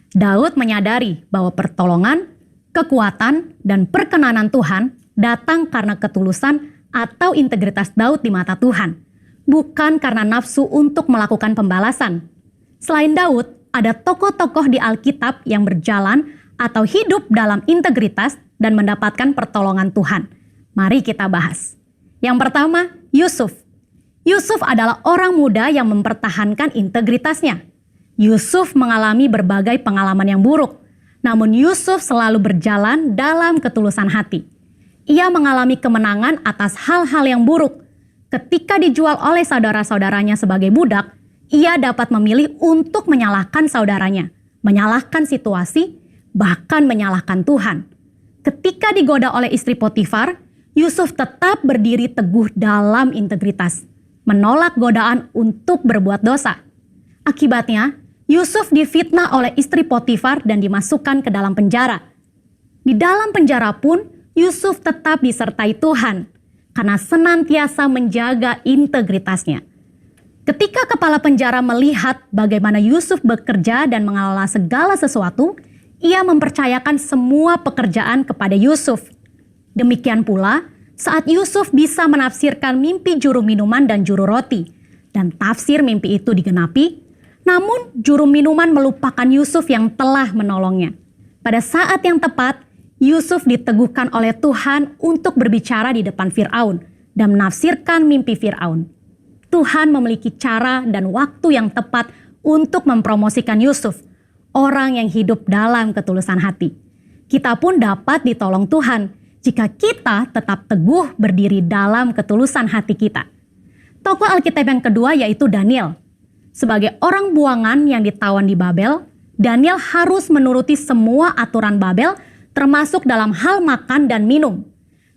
Daud menyadari bahwa pertolongan, kekuatan, dan perkenanan Tuhan datang karena ketulusan atau integritas Daud di mata Tuhan, bukan karena nafsu untuk melakukan pembalasan. Selain Daud, ada tokoh-tokoh di Alkitab yang berjalan atau hidup dalam integritas dan mendapatkan pertolongan Tuhan. Mari kita bahas. Yang pertama, Yusuf. Yusuf adalah orang muda yang mempertahankan integritasnya. Yusuf mengalami berbagai pengalaman yang buruk, namun Yusuf selalu berjalan dalam ketulusan hati. Ia mengalami kemenangan atas hal-hal yang buruk. Ketika dijual oleh saudara-saudaranya sebagai budak, ia dapat memilih untuk menyalahkan saudaranya, menyalahkan situasi, bahkan menyalahkan Tuhan. Ketika digoda oleh istri Potifar, Yusuf tetap berdiri teguh dalam integritas, menolak godaan untuk berbuat dosa. Akibatnya, Yusuf difitnah oleh istri Potifar dan dimasukkan ke dalam penjara. Di dalam penjara pun, Yusuf tetap disertai Tuhan karena senantiasa menjaga integritasnya. Ketika kepala penjara melihat bagaimana Yusuf bekerja dan mengelola segala sesuatu, ia mempercayakan semua pekerjaan kepada Yusuf. Demikian pula, saat Yusuf bisa menafsirkan mimpi juru minuman dan juru roti, dan tafsir mimpi itu digenapi, namun juru minuman melupakan Yusuf yang telah menolongnya. Pada saat yang tepat, Yusuf diteguhkan oleh Tuhan untuk berbicara di depan Firaun dan menafsirkan mimpi Firaun. Tuhan memiliki cara dan waktu yang tepat untuk mempromosikan Yusuf, orang yang hidup dalam ketulusan hati. Kita pun dapat ditolong Tuhan jika kita tetap teguh berdiri dalam ketulusan hati kita. Tokoh Alkitab yang kedua yaitu Daniel. Sebagai orang buangan yang ditawan di Babel, Daniel harus menuruti semua aturan Babel, termasuk dalam hal makan dan minum.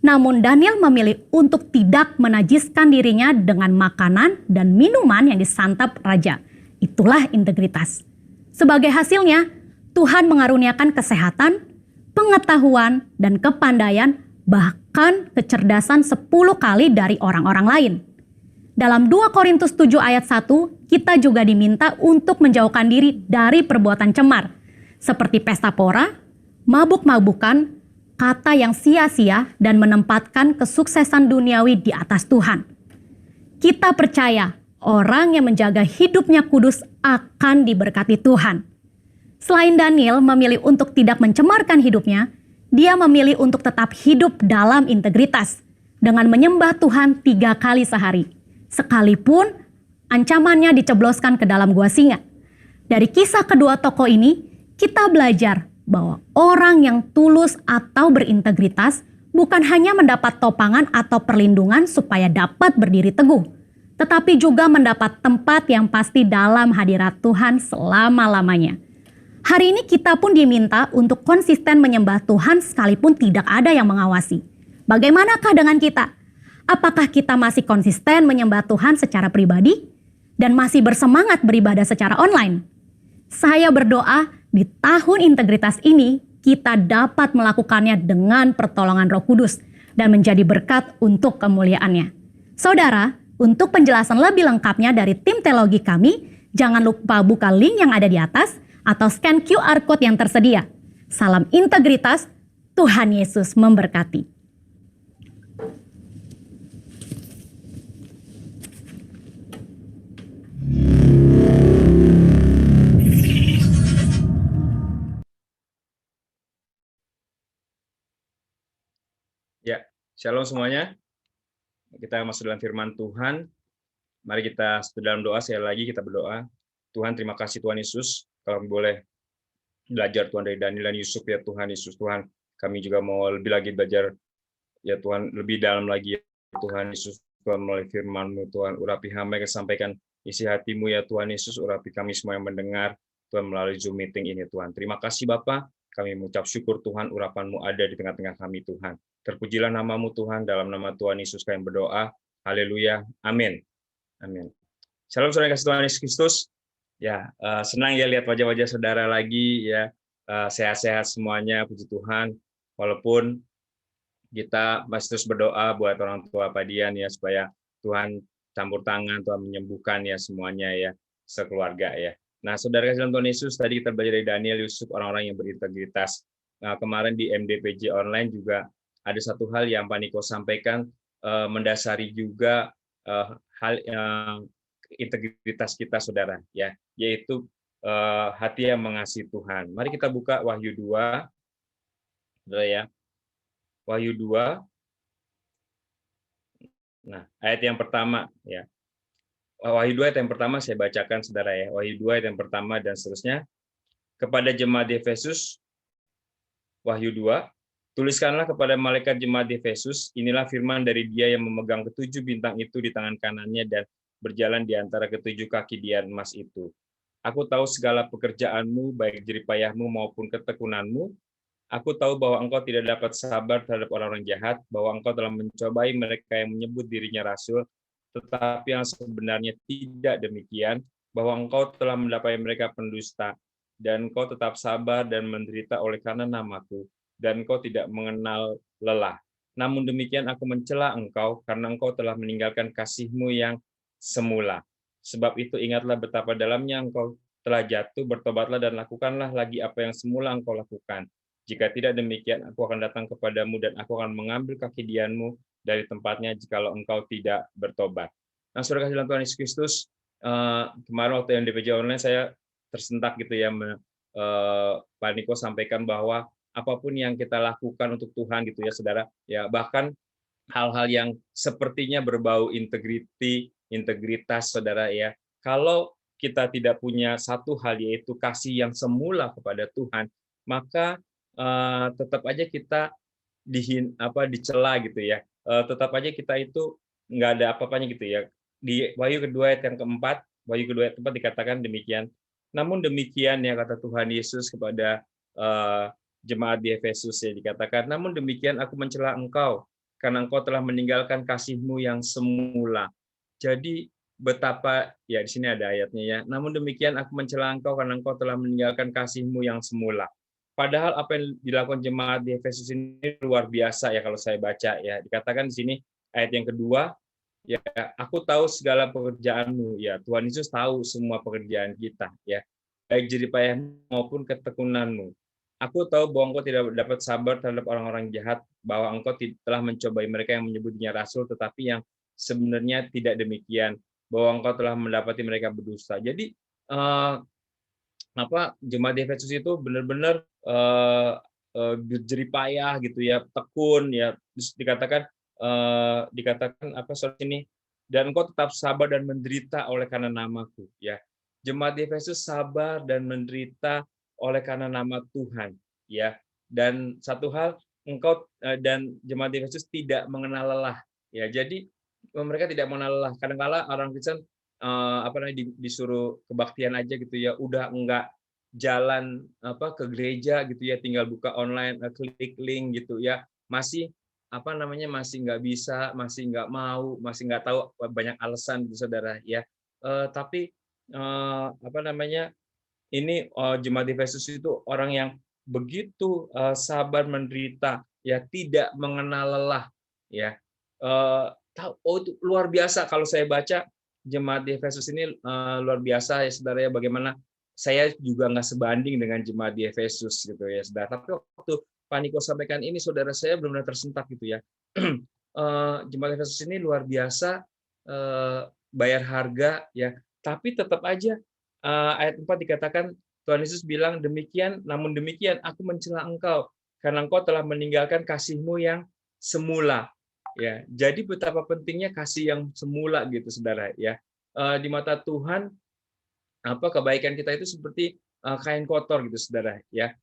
Namun Daniel memilih untuk tidak menajiskan dirinya dengan makanan dan minuman yang disantap raja. Itulah integritas. Sebagai hasilnya, Tuhan mengaruniakan kesehatan, pengetahuan, dan kepandaian, bahkan kecerdasan 10 kali dari orang-orang lain. Dalam 2 Korintus 7 ayat 1, kita juga diminta untuk menjauhkan diri dari perbuatan cemar, seperti pesta pora, mabuk-mabukan, kata yang sia-sia, dan menempatkan kesuksesan duniawi di atas Tuhan. Kita percaya orang yang menjaga hidupnya kudus akan diberkati Tuhan. Selain Daniel memilih untuk tidak mencemarkan hidupnya, dia memilih untuk tetap hidup dalam integritas dengan menyembah Tuhan 3 kali sehari. Sekalipun ancamannya dicebloskan ke dalam gua singa. Dari kisah kedua tokoh ini, kita belajar bahwa orang yang tulus atau berintegritas bukan hanya mendapat topangan atau perlindungan supaya dapat berdiri teguh, tetapi juga mendapat tempat yang pasti dalam hadirat Tuhan selama-lamanya. Hari ini kita pun diminta untuk konsisten menyembah Tuhan sekalipun tidak ada yang mengawasi. Bagaimanakah dengan kita? Apakah kita masih konsisten menyembah Tuhan secara pribadi dan masih bersemangat beribadah secara online? Saya berdoa di tahun integritas ini kita dapat melakukannya dengan pertolongan Roh Kudus dan menjadi berkat untuk kemuliaannya. Saudara, untuk penjelasan lebih lengkapnya dari tim teologi kami, jangan lupa buka link yang ada di atas atau scan QR Code yang tersedia. Salam integritas, Tuhan Yesus memberkati. Ya, shalom semuanya. Kita masuk dalam firman Tuhan. Mari kita dalam doa, sekali lagi kita berdoa. Tuhan, terima kasih Tuhan Yesus. Kalau boleh belajar Tuhan dari Daniel dan Yusuf ya Tuhan Yesus. Tuhan, kami juga mau lebih lagi belajar ya Tuhan, lebih dalam lagi ya Tuhan Yesus. Tuhan, melalui firman-Mu Tuhan, urapi hamba yang sampaikan isi hati-Mu ya Tuhan Yesus. Urapi kami semua yang mendengar Tuhan melalui Zoom meeting ini Tuhan. Terima kasih Bapa. Kami mengucap syukur Tuhan, urapan-Mu ada di tengah-tengah kami Tuhan. Terpujilah nama-Mu Tuhan, dalam nama Tuhan Yesus kami berdoa. Haleluya. Amin. Amin. Shalom saudara kasih Tuhan Yesus Kristus. Ya, senang ya lihat wajah-wajah saudara lagi ya, sehat-sehat semuanya, puji Tuhan. Walaupun kita masih terus berdoa buat orang tua Pak Dian ya, supaya Tuhan campur tangan, Tuhan menyembuhkan ya semuanya ya, sekeluarga ya. Nah, saudara kasih Tuhan Yesus, tadi kita belajar dari Daniel, Yusuf, orang-orang yang berintegritas. Nah, kemarin di MDPJ online juga ada satu hal yang Pak Niko sampaikan, mendasari juga hal integritas kita saudara ya, yaitu hati yang mengasihi Tuhan. Mari kita buka Wahyu 2 saudara ya. Wahyu 2. Nah, ayat yang pertama ya. Wahyu 2 ayat yang pertama saya bacakan saudara ya. Wahyu 2 ayat yang pertama dan seterusnya. Kepada jemaat di Efesus, Wahyu 2, tuliskanlah kepada malaikat jemaat di Efesus, inilah firman dari Dia yang memegang ketujuh bintang itu di tangan kanannya dan berjalan di antara ketujuh kaki dian emas itu. Aku tahu segala pekerjaanmu, baik jeripayahmu maupun ketekunanmu. Aku tahu bahwa engkau tidak dapat sabar terhadap orang-orang jahat, bahwa engkau telah mencobai mereka yang menyebut dirinya rasul, tetapi yang sebenarnya tidak demikian, bahwa engkau telah mendapai mereka pendusta, dan engkau tetap sabar dan menderita oleh karena namaku, dan engkau tidak mengenal lelah. Namun demikian aku mencela engkau, karena engkau telah meninggalkan kasih-Mu yang semula. Sebab itu ingatlah betapa dalamnya engkau telah jatuh, bertobatlah dan lakukanlah lagi apa yang semula engkau lakukan. Jika tidak demikian, aku akan datang kepadamu dan aku akan mengambil kaki dianmu dari tempatnya jikalau engkau tidak bertobat. Nah, saudara kasih dalam Tuhan Yesus Kristus, kemarin waktu yang DPJ online saya tersentak gitu ya, Pak Niko sampaikan bahwa apapun yang kita lakukan untuk Tuhan gitu ya saudara, ya bahkan hal-hal yang sepertinya berbau integritas saudara ya, kalau kita tidak punya satu hal yaitu kasih yang semula kepada Tuhan, maka tetap aja kita dicela gitu ya, tetap aja kita itu nggak ada apa-apanya gitu ya. Di Wahyu kedua ayat yang keempat, Wahyu kedua ayat keempat dikatakan demikian, Namun demikian ya kata Tuhan Yesus kepada jemaat di Efesus ya dikatakan, namun demikian aku mencela engkau karena engkau telah meninggalkan kasihmu yang semula. Jadi betapa ya di sini ada ayatnya ya. Namun demikian aku mencela engkau karena engkau telah meninggalkan kasihmu yang semula. Padahal apa yang dilakukan jemaat di Efesus ini luar biasa ya kalau saya baca ya. Dikatakan di sini ayat yang kedua, ya aku tahu segala pekerjaanmu ya. Tuhan Yesus tahu semua pekerjaan kita ya. Baik jerih payah maupun ketekunanmu. Aku tahu bahwa engkau tidak dapat sabar terhadap orang-orang jahat, bahwa engkau telah mencobai mereka yang menyebutnya rasul, tetapi yang sebenarnya tidak demikian, bahwa engkau telah mendapati mereka berdusta. Jadi jemaat di Efesus itu benar-benar berjerih payah gitu ya, tekun ya. Terus dikatakan apa soal ini, dan engkau tetap sabar dan menderita oleh karena namaku ya. Jemaat di Efesus sabar dan menderita oleh karena nama Tuhan ya. Dan satu hal, engkau dan jemaat di Efesus tidak mengenal lelah ya. Jadi mereka tidak mengenal lelah. Kadang-kala orang Kristen disuruh kebaktian aja gitu ya, udah enggak jalan ke gereja gitu ya, tinggal buka online, klik link gitu ya, masih masih nggak bisa, masih nggak mau, masih nggak tahu, banyak alasan gitu saudara ya. Tapi ini jemaat Efesus itu orang yang begitu sabar menderita ya, tidak mengenal lelah ya. Itu luar biasa kalau saya baca jemaat di Efesus ini, luar biasa ya saudara ya, bagaimana saya juga nggak sebanding dengan jemaat di Efesus gitu ya saudara. Tapi waktu Pak Niko sampaikan ini, saudara saya benar-benar tersentak gitu ya. Jemaat Efesus ini luar biasa, bayar harga ya, tapi tetap aja ayat 4 dikatakan Tuhan Yesus bilang demikian, namun demikian aku mencela engkau karena engkau telah meninggalkan kasihmu yang semula. Ya, jadi betapa pentingnya kasih yang semula gitu saudara ya. Di mata Tuhan kebaikan kita itu seperti kain kotor gitu saudara ya.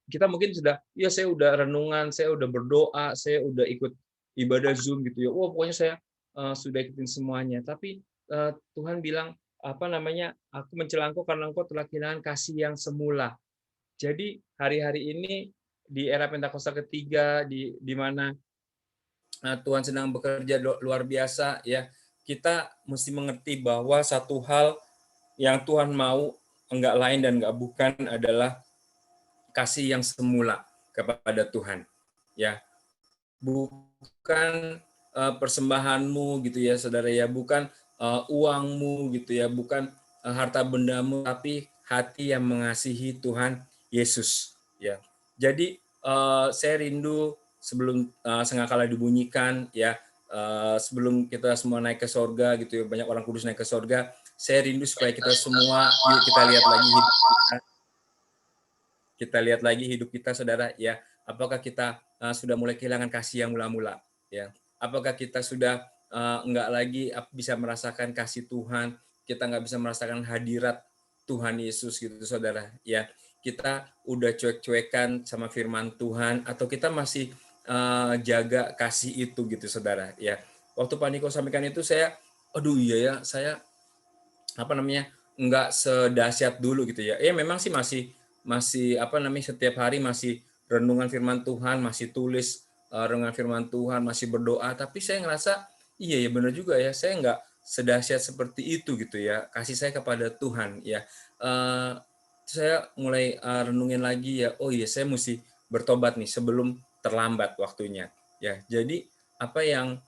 Kita mungkin saya udah renungan, saya udah berdoa, saya udah ikut ibadah Zoom gitu ya. Pokoknya saya sudah ikutin semuanya. Tapi Tuhan bilang aku mencela engkau karena engkau telah kehilangan kasih yang semula. Jadi hari-hari ini di era Pentakosta ketiga, di mana Tuhan sedang bekerja luar biasa ya, kita mesti mengerti bahwa satu hal yang Tuhan mau, enggak lain dan enggak bukan, adalah kasih yang semula kepada Tuhan ya. Bukan persembahanmu gitu ya saudara ya, bukan uangmu gitu ya, bukan harta bendamu, tapi hati yang mengasihi Tuhan Yesus ya. Jadi saya rindu sebelum sangkakala dibunyikan ya, sebelum kita semua naik ke sorga gitu ya, banyak orang kudus naik ke sorga, saya rindu supaya kita semua, yuk kita lihat lagi hidup kita. Kita lihat lagi hidup kita saudara ya, apakah kita sudah mulai kehilangan kasih yang mula-mula ya, apakah kita sudah enggak lagi bisa merasakan kasih Tuhan, kita nggak bisa merasakan hadirat Tuhan Yesus gitu saudara ya. Kita udah cuek-cuekan sama firman Tuhan, atau kita masih jaga kasih itu gitu saudara ya. Waktu Pak Niko sampaikan itu, saya iya ya, saya nggak sedahsyat dulu gitu ya. Memang sih masih setiap hari masih renungan firman Tuhan, masih tulis renungan firman Tuhan, masih berdoa, tapi saya ngerasa iya ya benar juga ya, saya nggak sedahsyat seperti itu gitu ya, kasih saya kepada Tuhan ya. Saya mulai renungin lagi ya, iya saya mesti bertobat nih sebelum terlambat waktunya ya. Jadi apa yang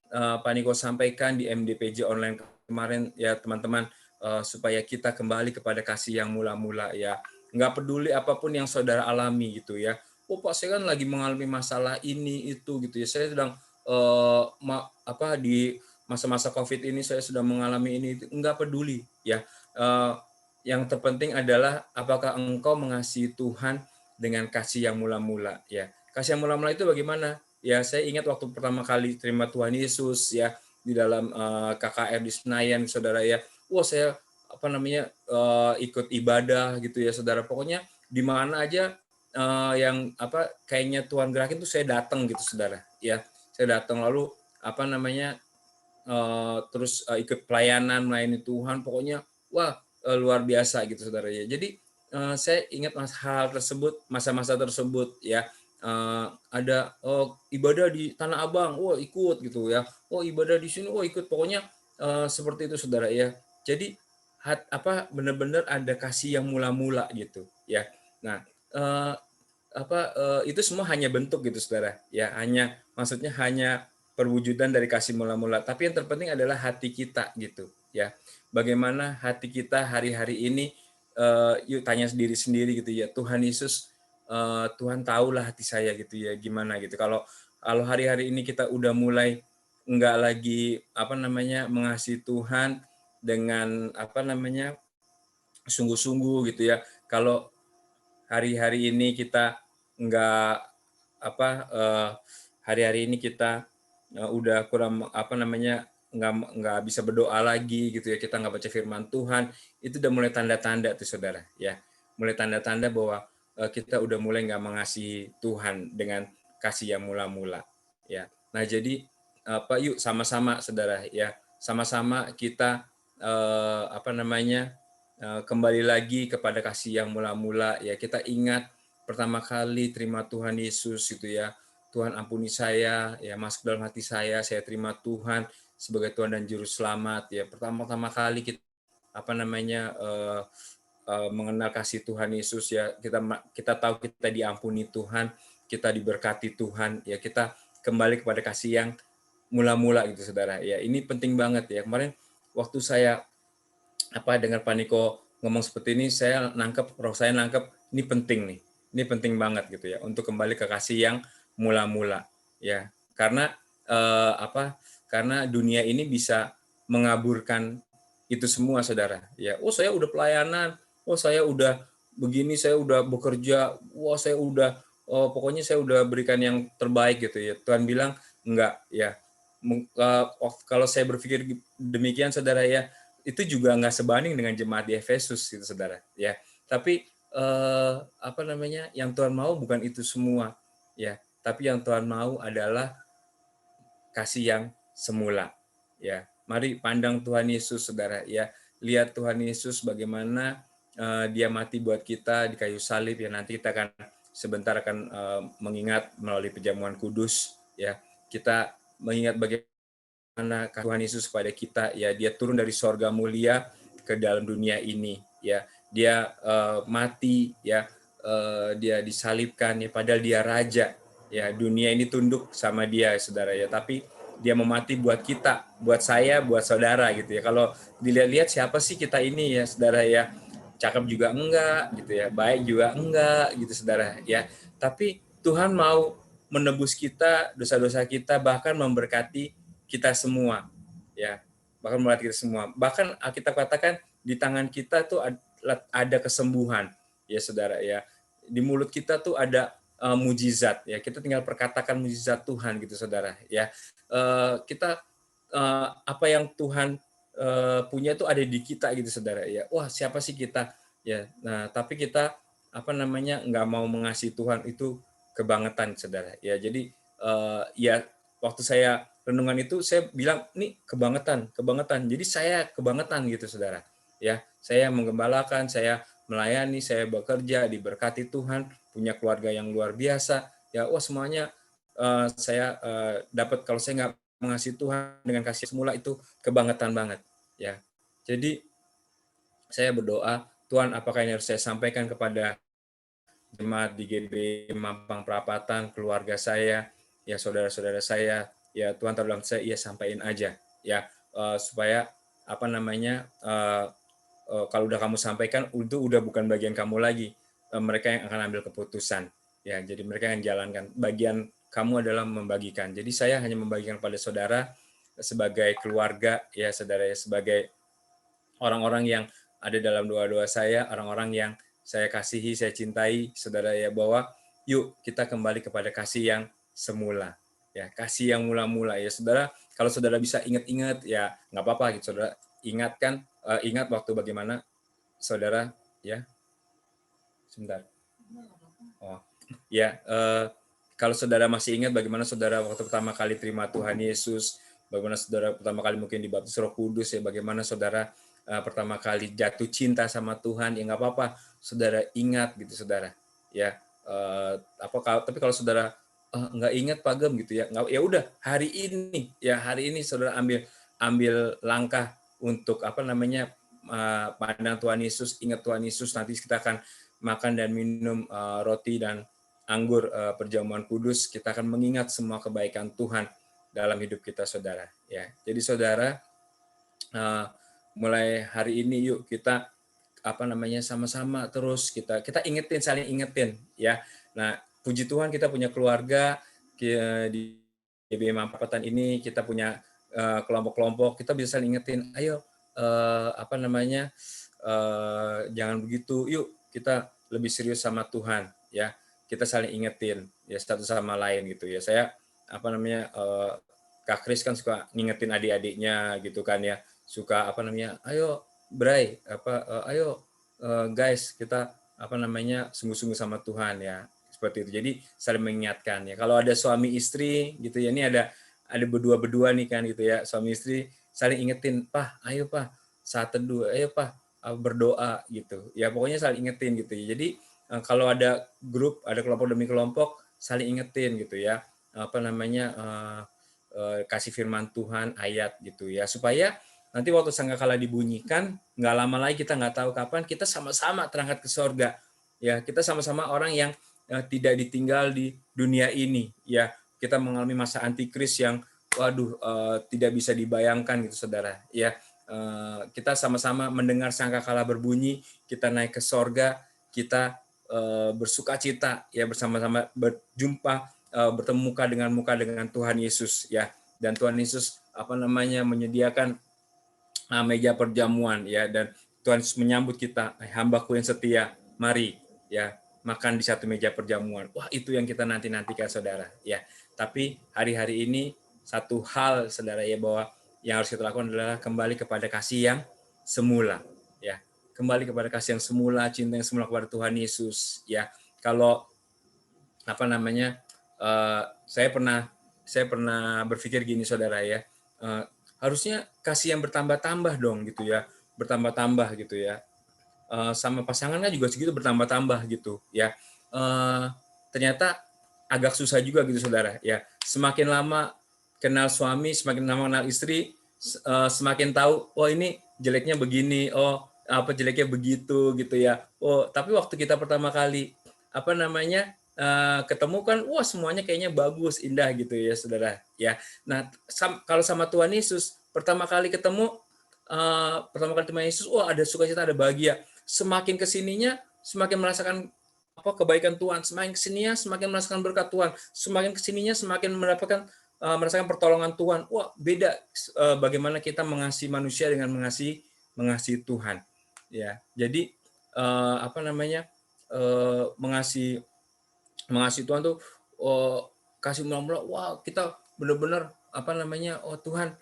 Pak Niko sampaikan di MDPJ online kemarin ya teman-teman, supaya kita kembali kepada kasih yang mula-mula ya. Nggak peduli apapun yang saudara alami gitu ya. Pak saya kan lagi mengalami masalah ini itu gitu ya. Saya sedang di masa-masa COVID ini saya sudah mengalami ini. Nggak peduli ya. Yang terpenting adalah apakah engkau mengasihi Tuhan dengan kasih yang mula-mula ya. Kasih yang mula-mula itu bagaimana? Ya saya ingat waktu pertama kali terima Tuhan Yesus ya di dalam KKR di Senayan saudara ya. Saya ikut ibadah gitu ya saudara. Pokoknya di mana aja yang kayaknya Tuhan gerakin tuh saya datang gitu saudara ya. Saya datang lalu terus ikut pelayanan melayani Tuhan. Pokoknya luar biasa gitu saudara ya. Jadi saya ingat hal tersebut, masa-masa tersebut ya. Ada ibadah di Tanah Abang, wah ikut gitu ya. Oh ibadah di sini, wah ikut. Pokoknya seperti itu saudara ya. Jadi benar-benar ada kasih yang mula-mula gitu ya. Nah itu semua hanya bentuk gitu saudara ya, maksudnya hanya perwujudan dari kasih mula-mula, tapi yang terpenting adalah hati kita gitu ya. Bagaimana hati kita hari-hari ini, yuk tanya sendiri gitu ya, Tuhan Yesus, Tuhan tahulah hati saya gitu ya, gimana gitu. Kalau hari-hari ini kita udah mulai enggak lagi mengasihi Tuhan dengan sungguh-sungguh gitu ya. Kalau hari-hari ini kita enggak hari-hari ini kita udah kurang nggak bisa berdoa lagi gitu ya, kita nggak baca firman Tuhan, itu udah mulai tanda-tanda tuh saudara ya, mulai tanda-tanda bahwa kita udah mulai nggak mengasihi Tuhan dengan kasih yang mula-mula ya. Nah jadi yuk sama-sama saudara ya, sama-sama kita kembali lagi kepada kasih yang mula-mula ya. Kita ingat pertama kali terima Tuhan Yesus gitu ya, Tuhan ampuni saya ya, masuk dalam hati saya terima Tuhan sebagai Tuhan dan Juru Selamat ya. Pertama-tama kali kita mengenal kasih Tuhan Yesus ya, kita tahu kita diampuni Tuhan, kita diberkati Tuhan ya, kita kembali kepada kasih yang mula-mula gitu saudara ya. Ini penting banget ya. Kemarin waktu saya dengar Pak Niko ngomong seperti ini, roh saya nangkep ini penting nih. Ini penting banget gitu ya, untuk kembali ke kasih yang mula-mula ya. Karena karena dunia ini bisa mengaburkan itu semua saudara ya. Oh saya udah pelayanan, oh saya udah begini, saya udah bekerja, wah saya udah pokoknya saya udah berikan yang terbaik gitu ya. Tuhan bilang enggak ya. Kalau saya berpikir demikian saudara ya, itu juga enggak sebanding dengan jemaat di Efesus gitu saudara ya. Tapi yang Tuhan mau bukan itu semua ya, tapi yang Tuhan mau adalah kasih yang semula ya. Mari pandang Tuhan Yesus saudara ya, lihat Tuhan Yesus bagaimana dia mati buat kita di kayu salib ya. Nanti kita akan sebentar mengingat melalui perjamuan kudus ya, kita mengingat bagaimana Tuhan Yesus pada kita ya. Dia turun dari sorga mulia ke dalam dunia ini ya. Dia mati ya, dia disalibkan ya, padahal dia raja ya. Dunia ini tunduk sama dia saudara ya, tapi dia mau mati buat kita, buat saya, buat saudara gitu ya. Kalau dilihat-lihat siapa sih kita ini ya saudara ya, cakep juga enggak gitu ya, baik juga enggak gitu saudara ya, tapi Tuhan mau menebus kita, dosa-dosa kita, bahkan memberkati kita semua ya, bahkan memberkati kita semua. Bahkan kita katakan di tangan kita tuh ada kesembuhan ya saudara ya, di mulut kita tuh ada mujizat ya, kita tinggal perkatakan mujizat Tuhan gitu saudara ya. Kita apa yang Tuhan punya itu ada di kita gitu saudara ya. Wah siapa sih kita ya. Nah tapi kita nggak mau mengasihi Tuhan, itu kebangetan saudara ya. Jadi ya waktu saya renungan itu saya bilang ini kebangetan. Jadi saya kebangetan gitu saudara ya. Saya menggembalakan, saya melayani, saya bekerja, diberkati Tuhan, punya keluarga yang luar biasa ya. Wah semuanya saya dapat. Kalau saya nggak mengasihi Tuhan dengan kasih semula, itu kebangetan banget ya. Jadi saya berdoa, Tuhan apakah ini harus saya sampaikan kepada jemaat di GB Mampang Perapatan, keluarga saya ya, saudara-saudara saya ya. Tuhan tahu saya, ya sampaikan aja ya, supaya kalau udah kamu sampaikan, itu udah bukan bagian kamu lagi, mereka yang akan ambil keputusan ya. Jadi mereka yang jalankan, bagian kamu adalah membagikan. Jadi saya hanya membagikan pada saudara sebagai keluarga ya saudara ya, sebagai orang-orang yang ada dalam doa-doa saya, orang-orang yang saya kasihi, saya cintai saudara ya, bahwa yuk kita kembali kepada kasih yang semula ya, kasih yang mula-mula ya saudara. Kalau saudara bisa ingat-ingat ya nggak apa-apa gitu saudara, ingat waktu bagaimana saudara ya, sebentar. Oh ya, kalau saudara masih ingat bagaimana saudara waktu pertama kali terima Tuhan Yesus, bagaimana saudara pertama kali mungkin dibaptis Roh Kudus ya, bagaimana saudara pertama kali jatuh cinta sama Tuhan, ya nggak apa-apa, saudara ingat gitu saudara, ya. Tapi kalau saudara nggak ingat Pak Gem gitu ya, nggak, ya udah hari ini saudara ambil langkah untuk pandang Tuhan Yesus, ingat Tuhan Yesus, nanti kita akan makan dan minum roti dan anggur perjamuan kudus, kita akan mengingat semua kebaikan Tuhan dalam hidup kita saudara, ya. Jadi saudara, mulai hari ini yuk kita sama-sama terus kita ingetin, saling ingetin ya. Nah, puji Tuhan kita punya keluarga di GBI Mampatan ini, kita punya kelompok-kelompok, kita bisa saling ingetin, ayo jangan begitu, yuk kita lebih serius sama Tuhan ya. Kita saling ingetin ya satu sama lain gitu ya. Saya Kak Kris kan suka ngingetin adik-adiknya gitu kan ya, suka ayo Bray, ayo guys, kita sungguh-sungguh sama Tuhan ya, seperti itu. Jadi saling mengingatkan ya. Kalau ada suami istri gitu ya, ini ada berdua nih kan gitu ya, suami istri saling ingetin, ayo saat teduh, ayo berdoa gitu ya, pokoknya saling ingetin gitu ya. Jadi kalau ada grup, ada kelompok demi kelompok, saling ingetin gitu ya, kasih firman Tuhan, ayat gitu ya, supaya nanti waktu sangkakala dibunyikan, nggak lama lagi, kita nggak tahu kapan, kita sama-sama terangkat ke sorga. Ya, kita sama-sama orang yang tidak ditinggal di dunia ini. Ya, kita mengalami masa antikris yang, tidak bisa dibayangkan gitu, saudara. Ya, kita sama-sama mendengar sangkakala berbunyi, kita naik ke sorga, kita bersukacita, ya bersama-sama berjumpa, bertemu muka dengan Tuhan Yesus, ya. Dan Tuhan Yesus menyediakan meja perjamuan ya, dan Tuhan Yesus menyambut kita, hambaku yang setia, mari ya makan di satu meja perjamuan. Wah, itu yang kita nantikan saudara ya. Tapi hari-hari ini satu hal saudara ya, bahwa yang harus kita lakukan adalah kembali kepada kasih yang semula ya. Kembali kepada kasih yang semula, cinta yang semula kepada Tuhan Yesus ya. Kalau saya pernah berpikir gini saudara ya, harusnya kasih yang bertambah-tambah dong gitu ya, bertambah-tambah gitu ya, sama pasangannya juga segitu bertambah-tambah gitu ya. Ternyata agak susah juga gitu saudara ya. Semakin lama kenal suami, semakin lama kenal istri, semakin tahu, oh ini jeleknya begini, oh jeleknya begitu gitu ya. Oh, tapi waktu kita pertama kali ketemu kan, wah semuanya kayaknya bagus, indah gitu ya saudara ya. Nah, kalau sama Tuhan Yesus pertama kali ketemu Tuhan Yesus, wah ada sukacita, ada bahagia. Semakin kesininya semakin merasakan kebaikan Tuhan, semakin kesininya semakin merasakan berkat Tuhan, semakin kesininya semakin merasakan pertolongan Tuhan. Wah, beda bagaimana kita mengasihi manusia dengan mengasihi Tuhan ya. Jadi mengasihi Tuhan tuh kasih mula-mula, wah kita benar-benar oh Tuhan,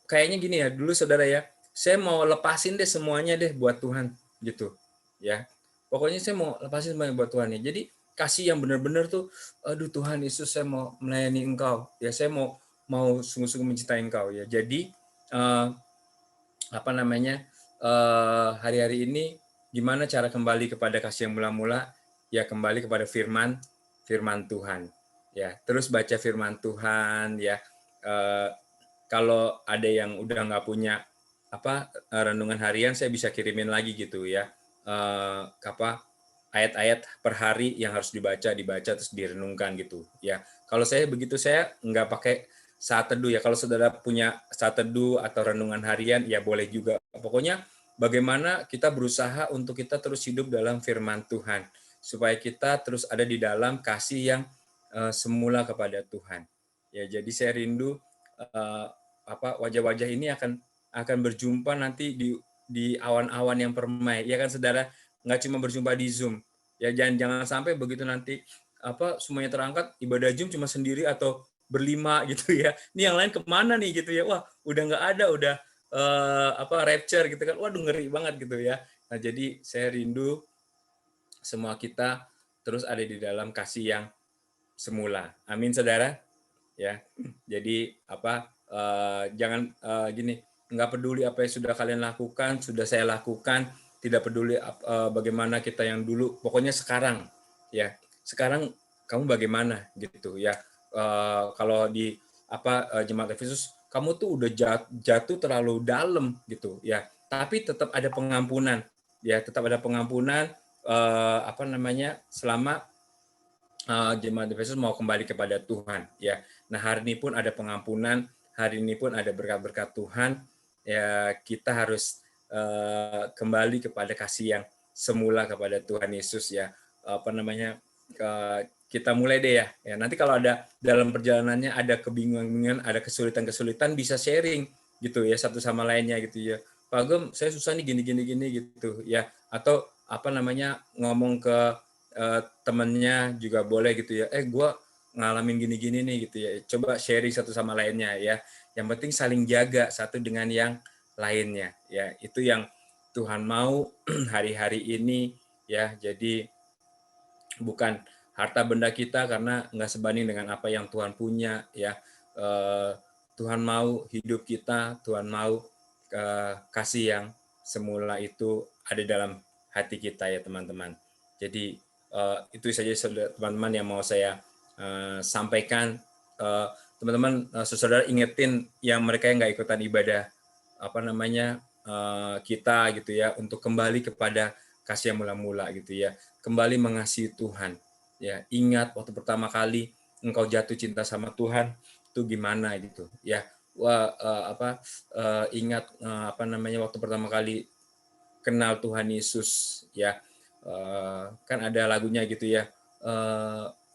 kayaknya gini ya dulu saudara ya, saya mau lepasin deh semuanya deh buat Tuhan gitu ya, pokoknya saya mau lepasin semuanya buat Tuhan ya. Jadi kasih yang benar-benar tuh, aduh Tuhan Yesus, saya mau melayani Engkau ya, saya mau sungguh-sungguh mencintai Engkau ya. Jadi hari-hari ini gimana cara kembali kepada kasih yang mula-mula ya, kembali kepada firman Tuhan ya, terus baca firman Tuhan ya. Kalau ada yang udah nggak punya renungan harian, saya bisa kirimin lagi gitu ya, ayat-ayat per hari yang harus dibaca terus direnungkan gitu ya. Kalau saya begitu, saya nggak pakai saat teduh ya. Kalau saudara punya saat teduh atau renungan harian ya boleh juga. Pokoknya bagaimana kita berusaha untuk kita terus hidup dalam firman Tuhan, supaya kita terus ada di dalam kasih yang semula kepada Tuhan ya. Jadi saya rindu wajah-wajah ini akan berjumpa nanti di awan-awan yang permai ya kan saudara, nggak cuma berjumpa di Zoom ya. Jangan sampai begitu nanti semuanya terangkat, ibadah Zoom cuma sendiri atau berlima gitu ya, ini yang lain kemana nih gitu ya, wah udah nggak ada, udah rapture gitu kan, waduh ngeri banget gitu ya. Nah, jadi saya rindu semua kita terus ada di dalam kasih yang semula, amin saudara ya. Jadi jangan gini, nggak peduli apa yang sudah kalian lakukan, sudah saya lakukan, tidak peduli bagaimana kita yang dulu, pokoknya sekarang, ya sekarang kamu bagaimana gitu ya. Kalau di jemaat Efesus, kamu tuh udah jatuh terlalu dalam gitu ya, tapi tetap ada pengampunan, ya tetap ada pengampunan selama jemaat Efesus mau kembali kepada Tuhan, ya. Nah, hari ini pun ada pengampunan, hari ini pun ada berkat-berkat Tuhan, ya kita harus kembali kepada kasih yang semula kepada Tuhan Yesus, ya. Kita mulai deh ya. Nanti kalau ada dalam perjalanannya ada kebingungan, ada kesulitan-kesulitan, bisa sharing gitu ya satu sama lainnya gitu ya. Pak Gem, saya susah nih gini gitu ya. Atau ngomong ke temennya juga boleh gitu ya. Gue ngalamin gini-gini nih gitu ya. Coba sharing satu sama lainnya ya. Yang penting saling jaga satu dengan yang lainnya ya. Itu yang Tuhan mau hari-hari ini ya. Jadi bukan harta benda kita karena nggak sebanding dengan apa yang Tuhan punya ya. Tuhan mau hidup kita, Tuhan mau kasih yang semula itu ada dalam hati kita ya teman-teman. Jadi itu saja teman-teman yang mau saya sampaikan. Teman-teman, saudara ingetin yang mereka yang nggak ikutan ibadah kita gitu ya, untuk kembali kepada kasih yang mula-mula gitu ya, kembali mengasihi Tuhan ya. Ingat waktu pertama kali engkau jatuh cinta sama Tuhan itu gimana gitu ya. Ingat waktu pertama kali kenal Tuhan Yesus ya. Kan ada lagunya gitu ya,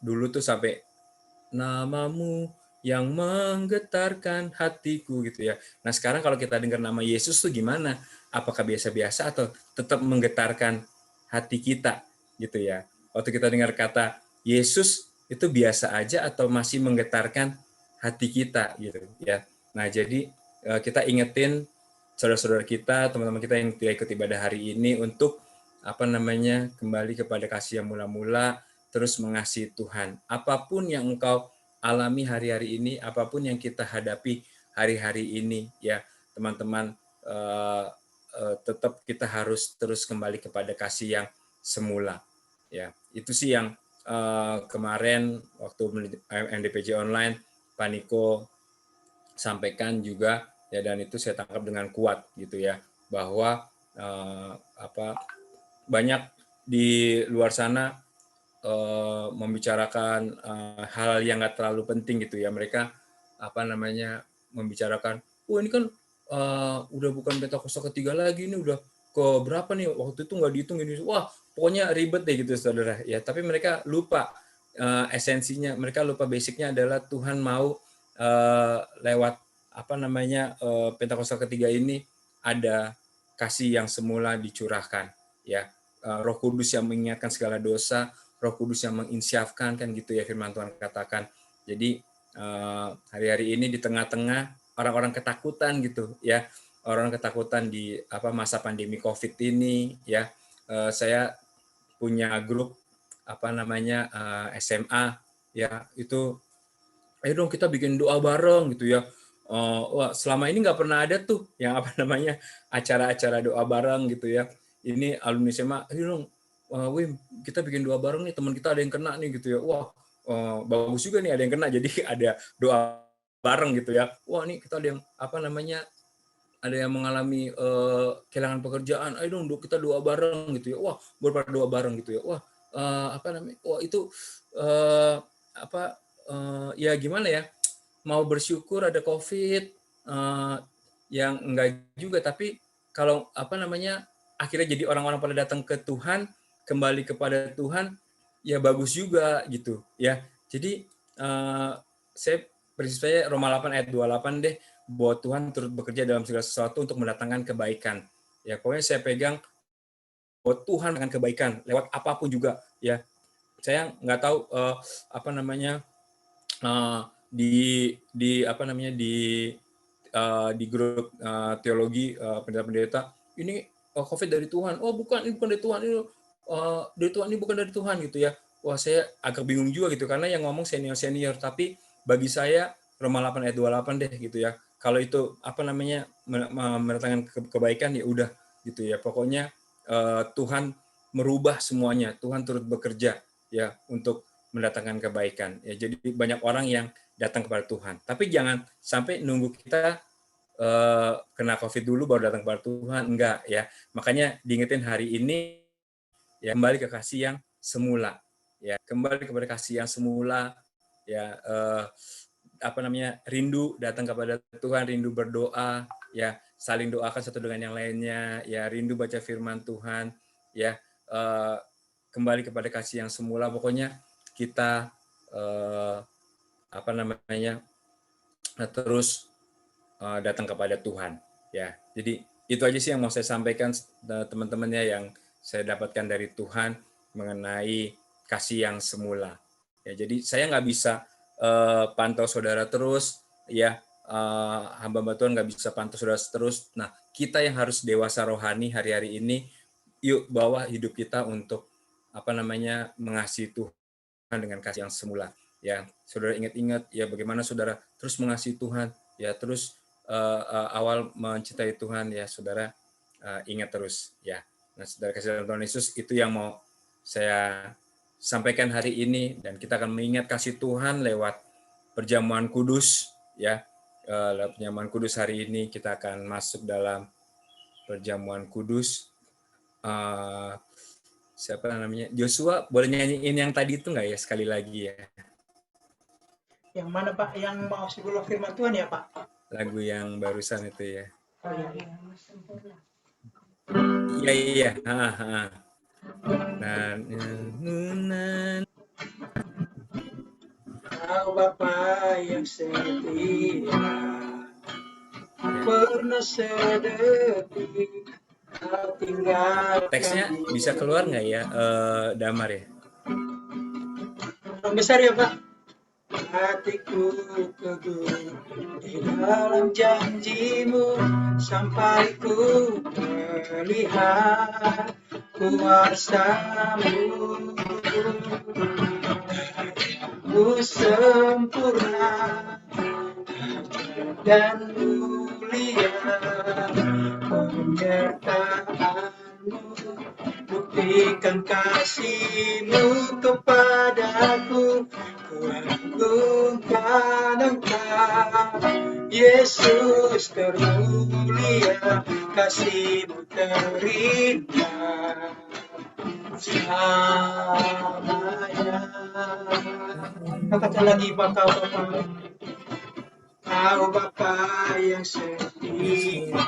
dulu tuh sampai namamu yang menggetarkan hatiku gitu ya. Nah sekarang kalau kita dengar nama Yesus tuh gimana? Apakah biasa-biasa atau tetap menggetarkan hati kita gitu ya? Waktu kita dengar kata Yesus itu biasa aja atau masih menggetarkan hati kita gitu ya. Nah jadi kita ingetin saudara-saudara kita, teman-teman kita yang tidak ikut ibadah hari ini untuk kembali kepada kasih yang mula-mula, terus mengasihi Tuhan. Apapun yang engkau alami hari-hari ini, apapun yang kita hadapi hari-hari ini ya teman-teman, tetap kita harus terus kembali kepada kasih yang semula ya. Itu sih yang kemarin waktu MDPJ online Pak Niko sampaikan juga ya, dan itu saya tangkap dengan kuat gitu ya, bahwa banyak di luar sana membicarakan hal yang nggak terlalu penting gitu ya. Mereka membicarakan, ini kan udah bukan Pentakosta ketiga lagi, ini udah ke berapa nih, waktu itu nggak dihitung ini, wah pokoknya ribet deh gitu saudara ya. Tapi mereka lupa esensinya, mereka lupa basicnya adalah Tuhan mau lewat Pentakosta ketiga ini ada kasih yang semula dicurahkan ya. Roh Kudus yang mengingatkan segala dosa, Roh Kudus yang menginsyafkan, kan gitu ya firman Tuhan katakan. Jadi hari-hari ini di tengah-tengah orang-orang ketakutan gitu ya, orang ketakutan di masa pandemi Covid ini ya, saya punya grup SMA ya, itu ayo dong kita bikin doa bareng gitu ya. Wah, selama ini nggak pernah ada tuh yang acara-acara doa bareng gitu ya. Ini alumni SMA, ayo dong Wim, kita bikin doa bareng nih, teman kita ada yang kena nih gitu ya. Wah, bagus juga nih ada yang kena, jadi ada doa bareng gitu ya. Wah, nih kita ada yang ada yang mengalami kehilangan pekerjaan, ayo dong kita doa bareng gitu ya. Wah, berdoa doa bareng gitu ya. Wah, wah itu ya gimana ya, mau bersyukur ada COVID, yang enggak juga, tapi kalau akhirnya jadi orang-orang pada datang ke Tuhan, kembali kepada Tuhan, ya bagus juga gitu ya. Jadi saya Roma 8 ayat 28 deh, bahwa Tuhan turut bekerja dalam segala sesuatu untuk mendatangkan kebaikan. Ya pokoknya saya pegang bahwa Tuhan akan kebaikan lewat apapun juga ya. Saya nggak tahu di grup teologi pendeta-pendeta ini COVID dari Tuhan. Oh bukan, ini bukan dari Tuhan, ini dari Tuhan, ini bukan dari Tuhan gitu ya. Wah, saya agak bingung juga gitu, karena yang ngomong senior-senior, tapi bagi saya Roma 8 ayat 28 deh gitu ya. kalau itu mendatangkan kebaikan ya udah gitu ya. Pokoknya Tuhan merubah semuanya, Tuhan turut bekerja ya untuk mendatangkan kebaikan. Ya, jadi banyak orang yang datang kepada Tuhan. Tapi jangan sampai nunggu kita kena COVID dulu baru datang kepada Tuhan, enggak ya. Makanya diingetin hari ini ya, kembali ke kasih yang semula. Ya, kembali kepada kasih yang semula ya, rindu datang kepada Tuhan, rindu berdoa ya, saling doakan satu dengan yang lainnya ya, rindu baca firman Tuhan ya, kembali kepada kasih yang semula. Pokoknya kita terus datang kepada Tuhan ya. Jadi itu aja sih yang mau saya sampaikan teman-teman ya, yang saya dapatkan dari Tuhan mengenai kasih yang semula ya. Jadi saya nggak bisa pantau saudara terus ya, hamba Tuhan nggak bisa pantau saudara terus. Nah, kita yang harus dewasa rohani hari-hari ini, yuk bawa hidup kita untuk mengasihi Tuhan dengan kasih yang semula ya. Saudara ingat-ingat ya, bagaimana saudara terus mengasihi Tuhan ya, terus awal mencintai Tuhan ya, saudara ingat terus ya. Nah, saudara kasih dalam Tuhan Yesus, itu yang mau saya sampaikan hari ini, dan kita akan mengingat kasih Tuhan lewat perjamuan kudus ya. Lewat perjamuan kudus hari ini kita akan masuk dalam perjamuan kudus. Siapa namanya? Joshua, boleh nyanyiin yang tadi itu nggak ya, sekali lagi ya? Yang mana Pak? Yang mau sebelum firman Tuhan ya Pak? Lagu yang barusan itu ya. Oh, iya. Iya. Kau Bapa yang setia, pernah sedetik kau tinggalkan. Teksnya bisa keluar nggak ya, Damar ya? Yang besar ya Pak. Hatiku teguh di dalam janjimu, sampai ku melihat kuasa-Mu. Ku sempurna dan mulia, penyertaan-Mu, buktikan kasih-Mu kepadaku. Ku agungkan Engkau, Yesus termulia, kasih-Mu terindah selamanya. Katakan lagi, Bapa, Kau Bapa yang setia,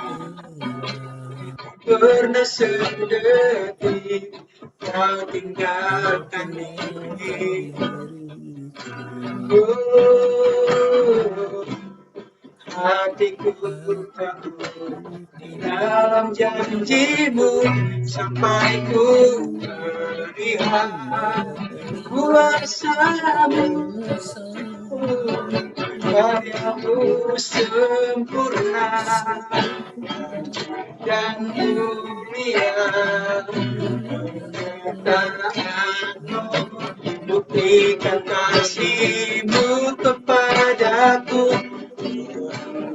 pernah sedetik Kau tinggalkan diri. Hatiku teguh di dalam janji-Mu, sampai ku melihat kuasa-Mu. Karya-Mu sempurna dan mulia, penyertaan-Mu, buktikan kasih-Mu kepadaku.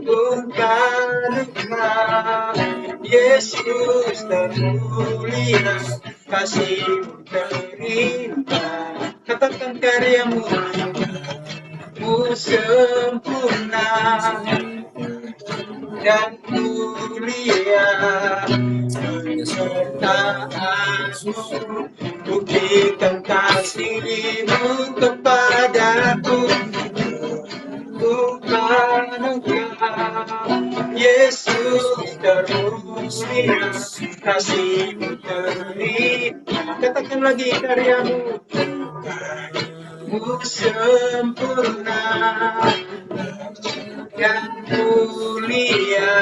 Bukan Engkau, Yesus termulia, kasih-Mu terindah. Katakan karya-Mu, Mu sempurna dan mulia, penyertaan-Mu, buktikan kasih-Mu kepadaku. Bukan Engkau, Yesus termulia, kasih-Mu terindah. Katakan lagi karya-Mu, Mu sempurna dan mulia,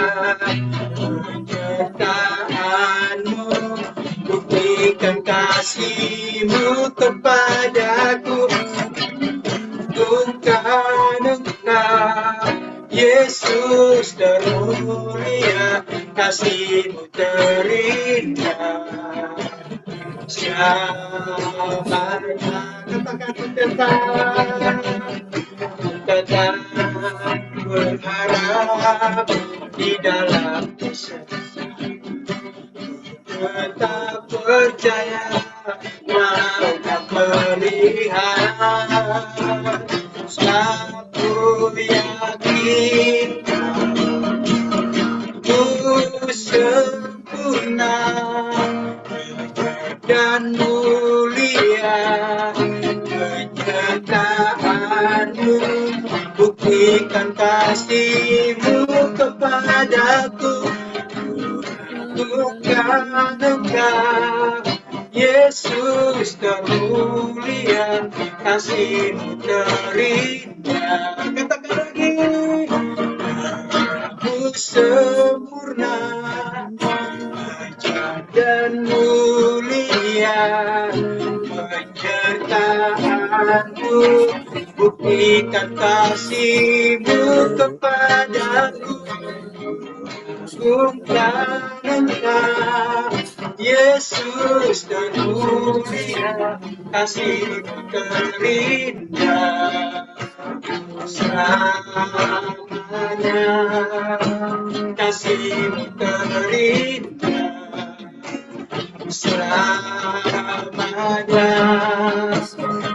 penyertaan-Mu, buktikan kasih-Mu kepadaku. Bukan Engkau, Yesus termulia, kasih-Mu terindah selamanya. Katakan tetap berharap aku yakin Ku sempurna dan mulia penyertaanmu, buktikan kasihmu kepadaku. Bukan engkau Yesus termulia, kasihmu terindah. Katakan lagi, aku sempurna dan mulia penyertaanmu, buktikan kasihmu kepadaku. Bukan engkau Yesus termulia, kasihmu terindah selamanya, kasihmu terindah selamanya,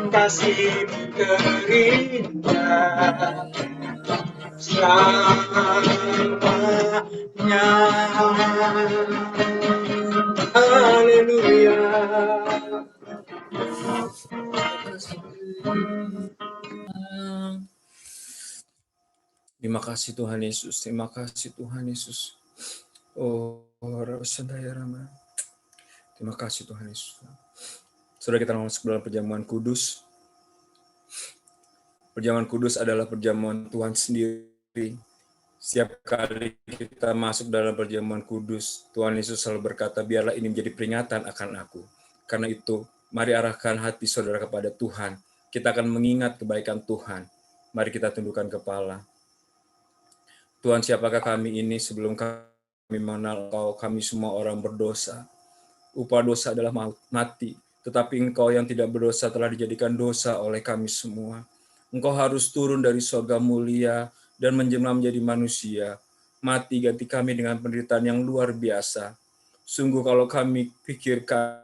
kasihmu terindah selamanya. Haleluya. Terima kasih Tuhan Yesus, terima kasih Tuhan Yesus. Oh, Rasandaya Rama. Terima kasih Tuhan Yesus. Saudara, kita masuk dalam perjamuan kudus. Perjamuan kudus adalah perjamuan Tuhan sendiri. Setiap kali kita masuk dalam perjamuan kudus, Tuhan Yesus selalu berkata, biarlah ini menjadi peringatan akan aku. Karena itu, mari arahkan hati saudara kepada Tuhan. Kita akan mengingat kebaikan Tuhan. Mari kita tundukkan kepala. Tuhan, siapakah kami ini sebelum kami mengenal Engkau? Kami semua orang berdosa. Upah dosa adalah mati. Tetapi Engkau yang tidak berdosa telah dijadikan dosa oleh kami semua. Engkau harus turun dari surga mulia dan menjelma menjadi manusia. Mati ganti kami dengan penderitaan yang luar biasa. Sungguh kalau kami pikirkan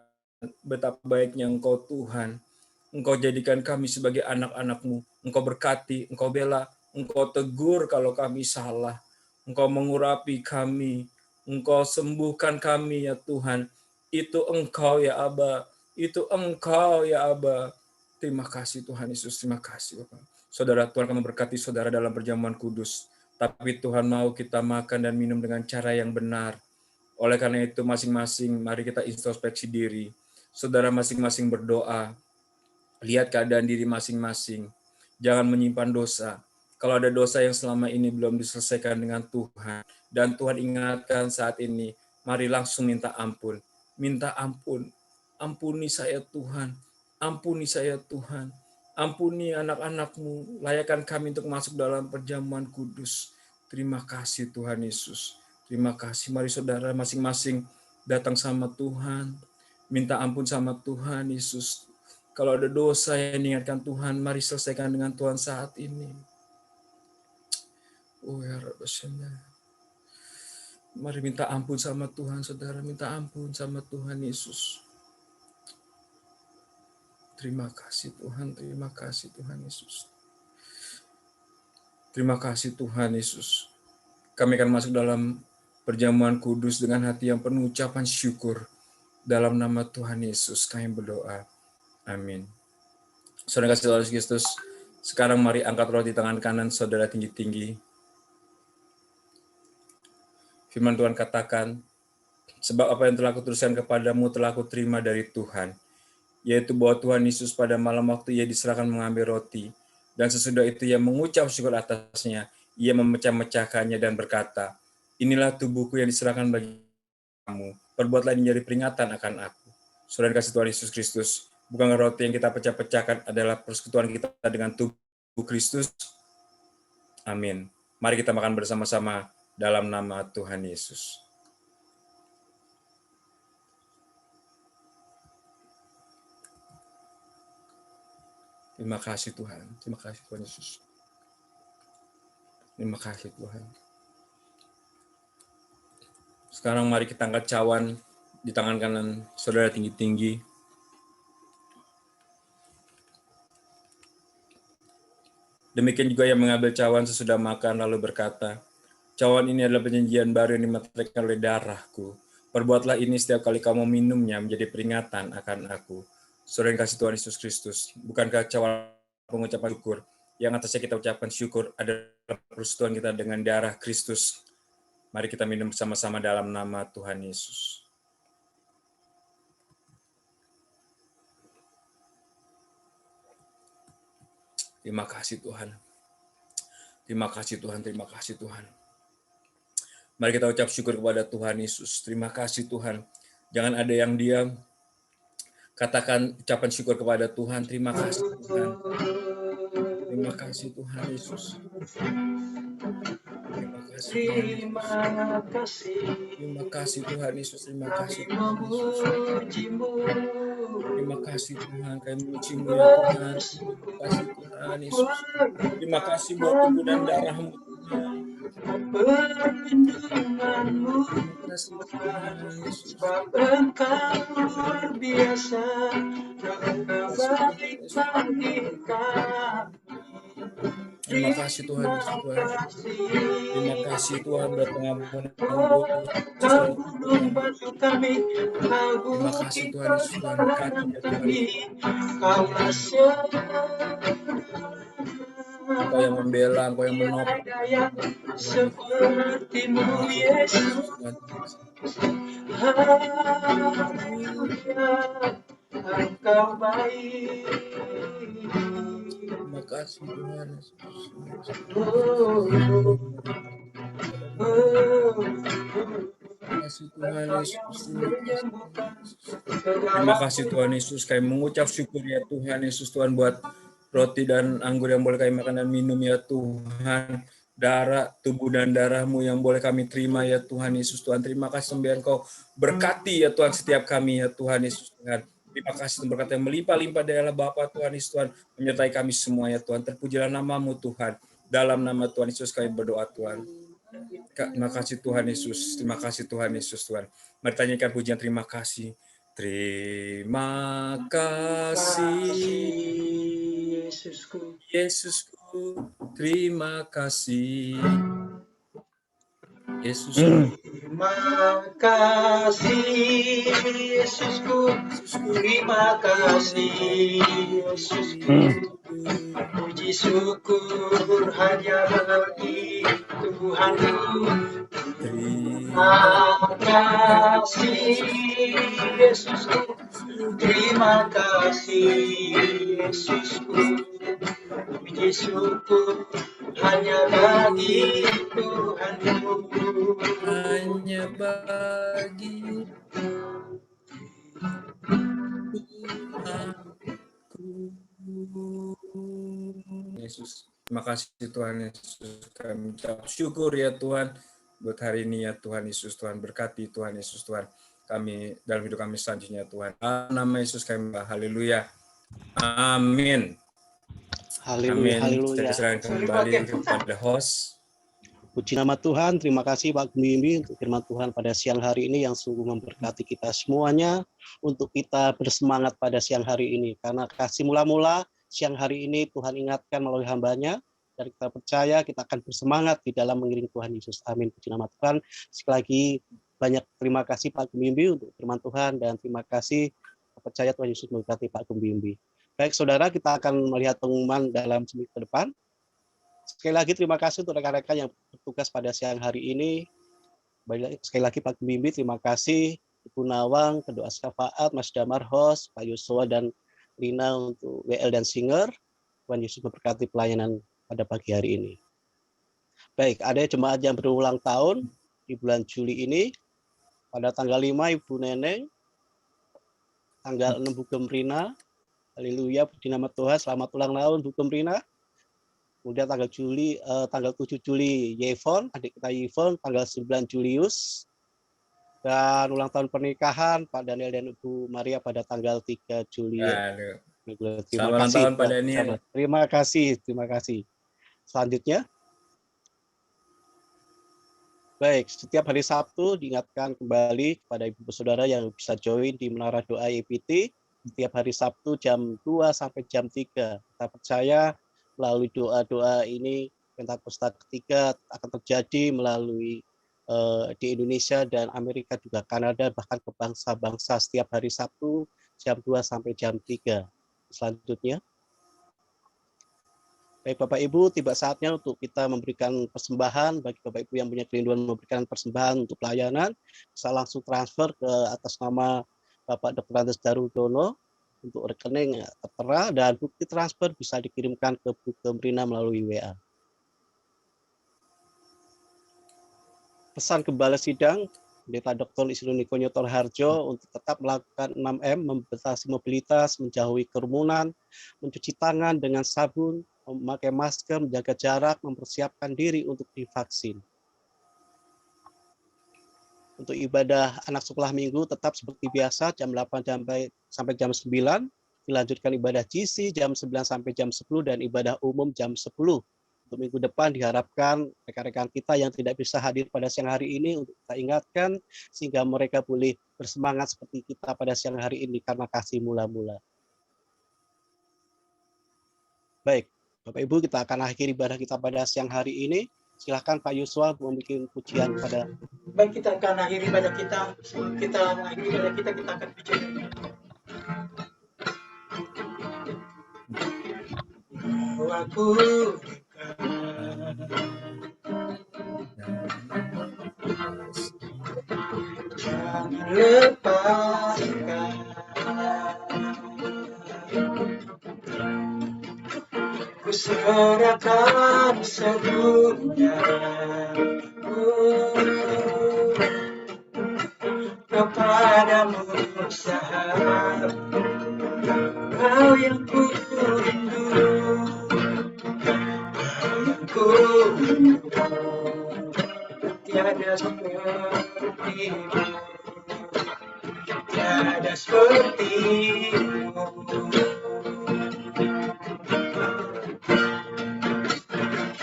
betapa baiknya Engkau Tuhan. Engkau jadikan kami sebagai anak-anak-Mu. Engkau berkati, Engkau bela, Engkau tegur kalau kami salah. Engkau mengurapi kami. Engkau sembuhkan kami ya Tuhan. Itu Engkau ya Aba. Itu Engkau ya Aba. Terima kasih Tuhan Yesus. Terima kasih Bapak. Saudara, Tuhan akan memberkati saudara dalam perjamuan kudus. Tapi Tuhan mau kita makan dan minum dengan cara yang benar. Oleh karena itu masing-masing mari kita introspeksi diri. Saudara masing-masing berdoa. Lihat keadaan diri masing-masing. Jangan menyimpan dosa. Kalau ada dosa yang selama ini belum diselesaikan dengan Tuhan. Dan Tuhan ingatkan saat ini. Mari langsung minta ampun. Minta ampun. Ampuni saya Tuhan. Ampuni saya Tuhan. Ampuni anak-anak-Mu, layakkan kami untuk masuk dalam perjamuan kudus. Terima kasih Tuhan Yesus. Terima kasih. Mari saudara masing-masing datang sama Tuhan. Minta ampun sama Tuhan Yesus. Kalau ada dosa yang diingatkan Tuhan, mari selesaikan dengan Tuhan saat ini. Oh ya Rabbi. Mari minta ampun sama Tuhan, saudara. Minta ampun sama Tuhan Yesus. Terima kasih Tuhan, terima kasih Tuhan Yesus. Terima kasih Tuhan Yesus. Kami akan masuk dalam perjamuan kudus dengan hati yang penuh ucapan syukur. Dalam nama Tuhan Yesus kami berdoa. Amin. Saudara kasih Tuhan Kristus, sekarang mari angkat roti tangan kanan saudara tinggi-tinggi. Firman Tuhan katakan, sebab apa yang telah kutuliskan kepadamu telah kuterima dari Tuhan. Yaitu bahwa Tuhan Yesus pada malam waktu ia diserahkan mengambil roti, dan sesudah itu ia mengucap syukur atasnya, ia memecah-mecahkannya dan berkata, inilah tubuhku yang diserahkan bagi kamu, perbuatlah ini menjadi peringatan akan aku. Saudara kasih Tuhan Yesus Kristus, bukan roti yang kita pecah-pecahkan adalah persekutuan kita dengan tubuh Kristus? Amin. Mari kita makan bersama-sama dalam nama Tuhan Yesus. Terima kasih Tuhan. Terima kasih Tuhan Yesus. Terima kasih Tuhan. Sekarang mari kita angkat cawan di tangan kanan saudara tinggi-tinggi. Demikian juga yang mengambil cawan sesudah makan lalu berkata, cawan ini adalah perjanjian baru yang dimeteraikan oleh darahku. Perbuatlah ini setiap kali kamu minumnya menjadi peringatan akan aku. Saudara yang kasih Tuhan Yesus Kristus, bukankah cawan pengucapan syukur yang atasnya kita ucapkan syukur adalah persekutuan kita dengan darah Kristus. Mari kita minum bersama-sama dalam nama Tuhan Yesus. Terima kasih Tuhan. Terima kasih Tuhan, terima kasih Tuhan. Mari kita ucap syukur kepada Tuhan Yesus. Terima kasih Tuhan. Jangan ada yang diam. Katakan ucapan syukur kepada Tuhan. Terima kasih Tuhan. Terima kasih Tuhan Yesus. Terima kasih Tuhan Yesus. Terima kasih Tuhan Yesus. Terima kasih Tuhan Yesus. Terima kasih Tuhan. Kami memuji-Mu ya Tuhan. Terima kasih Tuhan Yesus. Terima kasih buat tubuh dan darah-Mu Tuhan. Perlindunganmu, sebab Engkau luar biasa, Engkau baik bagi kami. Terima kasih Tuhan Yesus Tuhan. Terima kasih Tuhan buat pengampunan-Mu. Terima kasih Tuhan Yesus Tuhan. Engkau yang membela, Engkau yang menopang. Sepertimu Yesus, Engkau baik. Terima kasih Tuhan Yesus. Terima kasih Tuhan Yesus. Terima kasih Tuhan Yesus. Kami mengucap syukur ya Tuhan Yesus Tuhan buat roti dan anggur yang boleh kami makan dan minum ya Tuhan. Darah, tubuh dan darah-Mu yang boleh kami terima ya Tuhan Yesus Tuhan. Terima kasih biar Engkau berkati ya Tuhan setiap kami ya Tuhan Yesus Tuhan. Terima kasih untuk berkat yang melimpah-limpah dari Allah Bapa Tuhan Yesus Tuhan. Menyertai kami semua ya Tuhan. Terpujilah nama-Mu Tuhan. Dalam nama Tuhan Yesus kami berdoa Tuhan. Terima kasih Tuhan Yesus. Terima kasih Tuhan Yesus Tuhan. Mari tanyakan pujian terima kasih. Terima kasih Yesusku, Yesusku, terima kasih Yesusku. Terima kasih Yesusku, terima kasih Yesusku. Puji syukur hanya bagi Tuhanku. Terima kasih Yesusku, terima kasih Yesusku. Puji syukur hanya bagi Tuhanku. Hanya bagi Tuhanku. Yesus, terima kasih Tuhan Yesus. Kami ucap syukur ya Tuhan buat hari ini ya Tuhan Yesus Tuhan. Berkati Tuhan Yesus Tuhan kami dalam hidup kami selanjutnya Tuhan. Nama Yesus kami, haleluya. Amin. Haleluya, Amin. haleluya. Saya serahkan kembali kepada host. Puji nama Tuhan, terima kasih Pak Gembimi untuk firman Tuhan pada siang hari ini yang sungguh memberkati kita semuanya untuk kita bersemangat pada siang hari ini. Karena kasih mula-mula siang hari ini Tuhan ingatkan melalui hamba-Nya dan kita percaya kita akan bersemangat di dalam mengiring Tuhan Yesus. Amin. Puji nama Tuhan. Sekali lagi banyak terima kasih Pak Gembimi untuk firman Tuhan dan terima kasih percaya Tuhan Yesus memberkati Pak Gembimi. Baik saudara, kita akan melihat pengumuman dalam seminggu ke depan. Sekali lagi terima kasih untuk rekan-rekan yang bertugas pada siang hari ini. Sekali lagi Pak Gembimi, terima kasih. Ibu Nawang, Kedua Syafaat, Mas Damar, host, Pak Yusua dan Lina untuk WL dan Singer. Tuhan Yesus memberkati pelayanan pada pagi hari ini. Baik, ada jemaat yang berulang tahun di bulan Juli ini. Pada tanggal 5 Ibu Neneng, tanggal 6 Bu Gemrina. Haleluya, puji nama Tuhan. Selamat ulang tahun Bu Gemrina. Kemudian tanggal 7 Juli Yevon, adik kita Yevon, tanggal 9 Julius. Dan ulang tahun pernikahan Pak Daniel dan Ibu Maria pada tanggal 3 Juli. Terima kasih Pak Daniel. Terima kasih. Selanjutnya. Baik, setiap hari Sabtu diingatkan kembali kepada ibu saudara yang bisa join di Menara Doa EPT setiap hari Sabtu jam 2 sampai jam 3. Kita percaya melalui doa-doa ini Pentakosta ketiga akan terjadi melalui di Indonesia dan Amerika juga Kanada, bahkan ke bangsa-bangsa setiap hari Sabtu jam 2 sampai jam 3. Selanjutnya, baik Bapak Ibu, tiba saatnya untuk kita memberikan persembahan. Bagi Bapak Ibu yang punya kerinduan memberikan persembahan untuk pelayanan, bisa langsung transfer ke atas nama Bapak Dr. Andes Darudono untuk rekening tertera, dan bukti transfer bisa dikirimkan ke Bu Gemrina melalui WA. Pesan Gembala Sidang, Pendeta Dr. Isruniko Nyotor Harjo untuk tetap melakukan 6M, membatasi mobilitas, menjauhi kerumunan, mencuci tangan dengan sabun, memakai masker, menjaga jarak, mempersiapkan diri untuk divaksin. Untuk ibadah anak sekolah minggu tetap seperti biasa, jam 8 sampai jam 9, dilanjutkan ibadah GC jam 9 sampai jam 10, dan ibadah umum jam 10. Untuk minggu depan diharapkan rekan-rekan kita yang tidak bisa hadir pada siang hari ini untuk kita ingatkan sehingga mereka boleh bersemangat seperti kita pada siang hari ini karena kasih mula-mula. Baik, Bapak Ibu, kita akan akhiri ibadah kita pada siang hari ini. Silakan Pak Yuswa membuat pujian pada. Baik, kita akan akhiri ibadah kita. Sebelum kita mengakhiri ibadah kita akan bicara. Aku jangan lepaskan, ku serahkan sedunia kepadamu sahabat, kau yang ku rindu, ku tiada sepertimu, tiada sepertimu.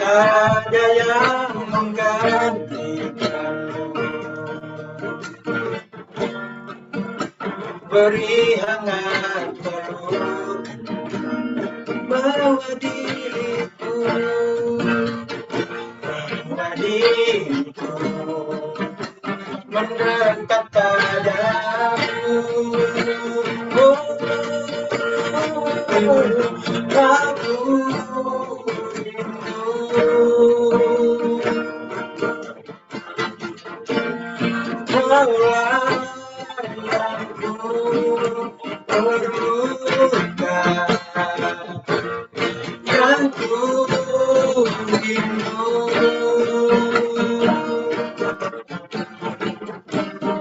Tak ada yang menggantikanmu, beri hangat peluk, bawa diriku, mendekat padamu. Aku rindu, kaulah yang ku perlukan, yang ku rindu,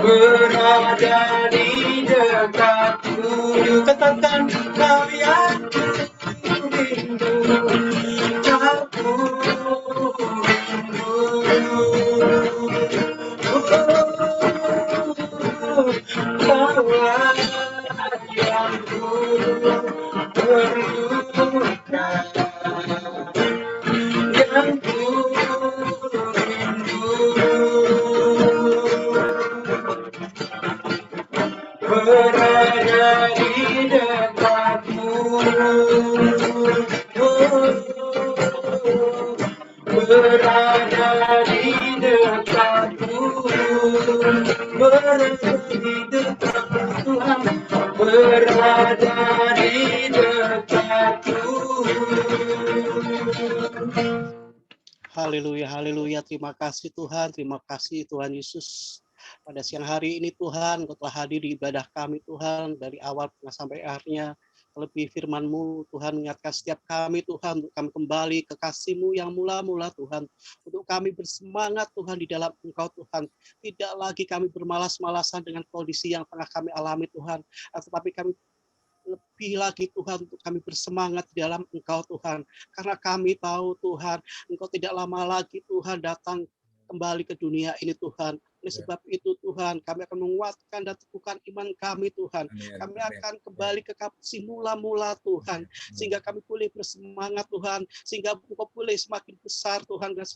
berada di dekatku. Katakan kau yang ku rindu, aku rindu, kaulah yang ku perlukan, yang ku rindu, berada di dekatmu, berada di dekatmu, berada di dekatmu Tuhan, berada di dekatmu. Haleluya, haleluya. Terima kasih Tuhan, terima kasih Tuhan Yesus. Pada siang hari ini Tuhan, Engkau telah hadir di ibadah kami Tuhan, dari awal sampai akhirnya. Lebih firman-Mu Tuhan mengingatkan setiap kami Tuhan, untuk kami kembali ke kasih-Mu yang mula-mula Tuhan, untuk kami bersemangat Tuhan di dalam Engkau Tuhan. Tidak lagi kami bermalas-malasan dengan kondisi yang tengah kami alami Tuhan, tetapi kami lebih lagi Tuhan untuk kami bersemangat di dalam Engkau Tuhan, karena kami tahu Tuhan Engkau tidak lama lagi Tuhan datang kembali ke dunia ini Tuhan. Oleh sebab itu Tuhan, kami akan menguatkan dan teguhkan iman kami Tuhan. Amin. Kami akan kembali ke kasih mula-mula Tuhan, sehingga kami boleh bersemangat Tuhan, sehingga Engkau boleh semakin besar Tuhan, dan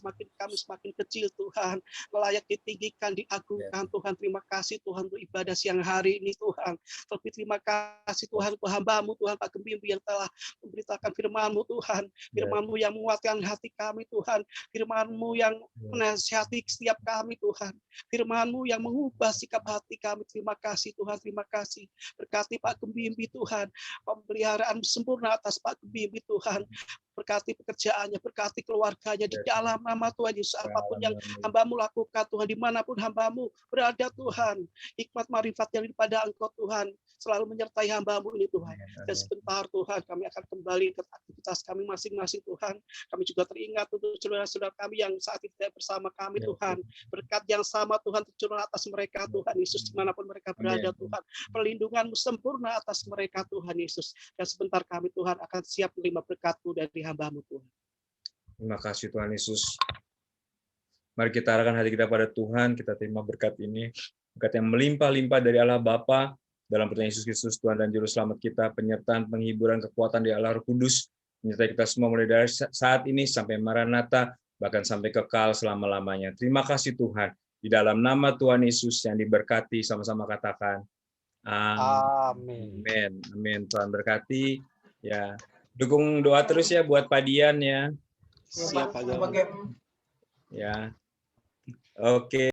kami semakin kecil Tuhan, layak ditinggikan, diagungkan Tuhan. Terima kasih Tuhan untuk ibadah siang hari ini Tuhan. Tapi terima kasih Tuhan untuk hamba-Mu Tuhan, Pak Gembimbi yang telah memberitakan firman-Mu Tuhan, firman-Mu yang menguatkan hati kami Tuhan, firman-Mu yang menasihati setiap kami Tuhan, firman-Mu yang mengubah sikap hati kami. Terima kasih Tuhan, terima kasih. Berkati Pak Gembimbi Tuhan, pemeliharaan sempurna atas Pak Gembimbi Tuhan. Berkati pekerjaannya, berkati keluarganya di dalam nama Tuhan Yesus. Apapun yang hamba-Mu lakukan Tuhan, dimanapun hamba-Mu berada Tuhan, hikmat marifat yang daripada Engkau Tuhan selalu menyertai hamba-Mu ini Tuhan. Dan sebentar Tuhan, kami akan kembali ke aktivitas kami masing-masing Tuhan. Kami juga teringat untuk saudara-saudara kami yang saat ini tidak bersama kami Tuhan. Berkat yang sama Tuhan tercurah atas mereka Tuhan Yesus, dimanapun mereka berada Tuhan. Perlindungan-Mu sempurna atas mereka Tuhan Yesus. Dan sebentar kami Tuhan akan siap menerima berkat-Mu dari hamba-Mu Tuhan. Terima kasih Tuhan Yesus. Mari kita arahkan hati kita pada Tuhan, kita terima berkat ini, berkat yang melimpah-limpah dari Allah Bapa, dalam pertanyaan Yesus Kristus, Tuhan dan Juru Selamat kita, penyertaan, penghiburan, kekuatan di Allah Roh Kudus, menyertai kita semua mulai dari saat ini sampai Maranatha, bahkan sampai kekal selama-lamanya. Terima kasih Tuhan. Di dalam nama Tuhan Yesus yang diberkati, sama-sama katakan, Amin. amin. Amin. Tuhan berkati. Ya, dukung doa terus ya buat Pak Dian ya. Siap Pak Gembimbi. Pakai Ya. Oke.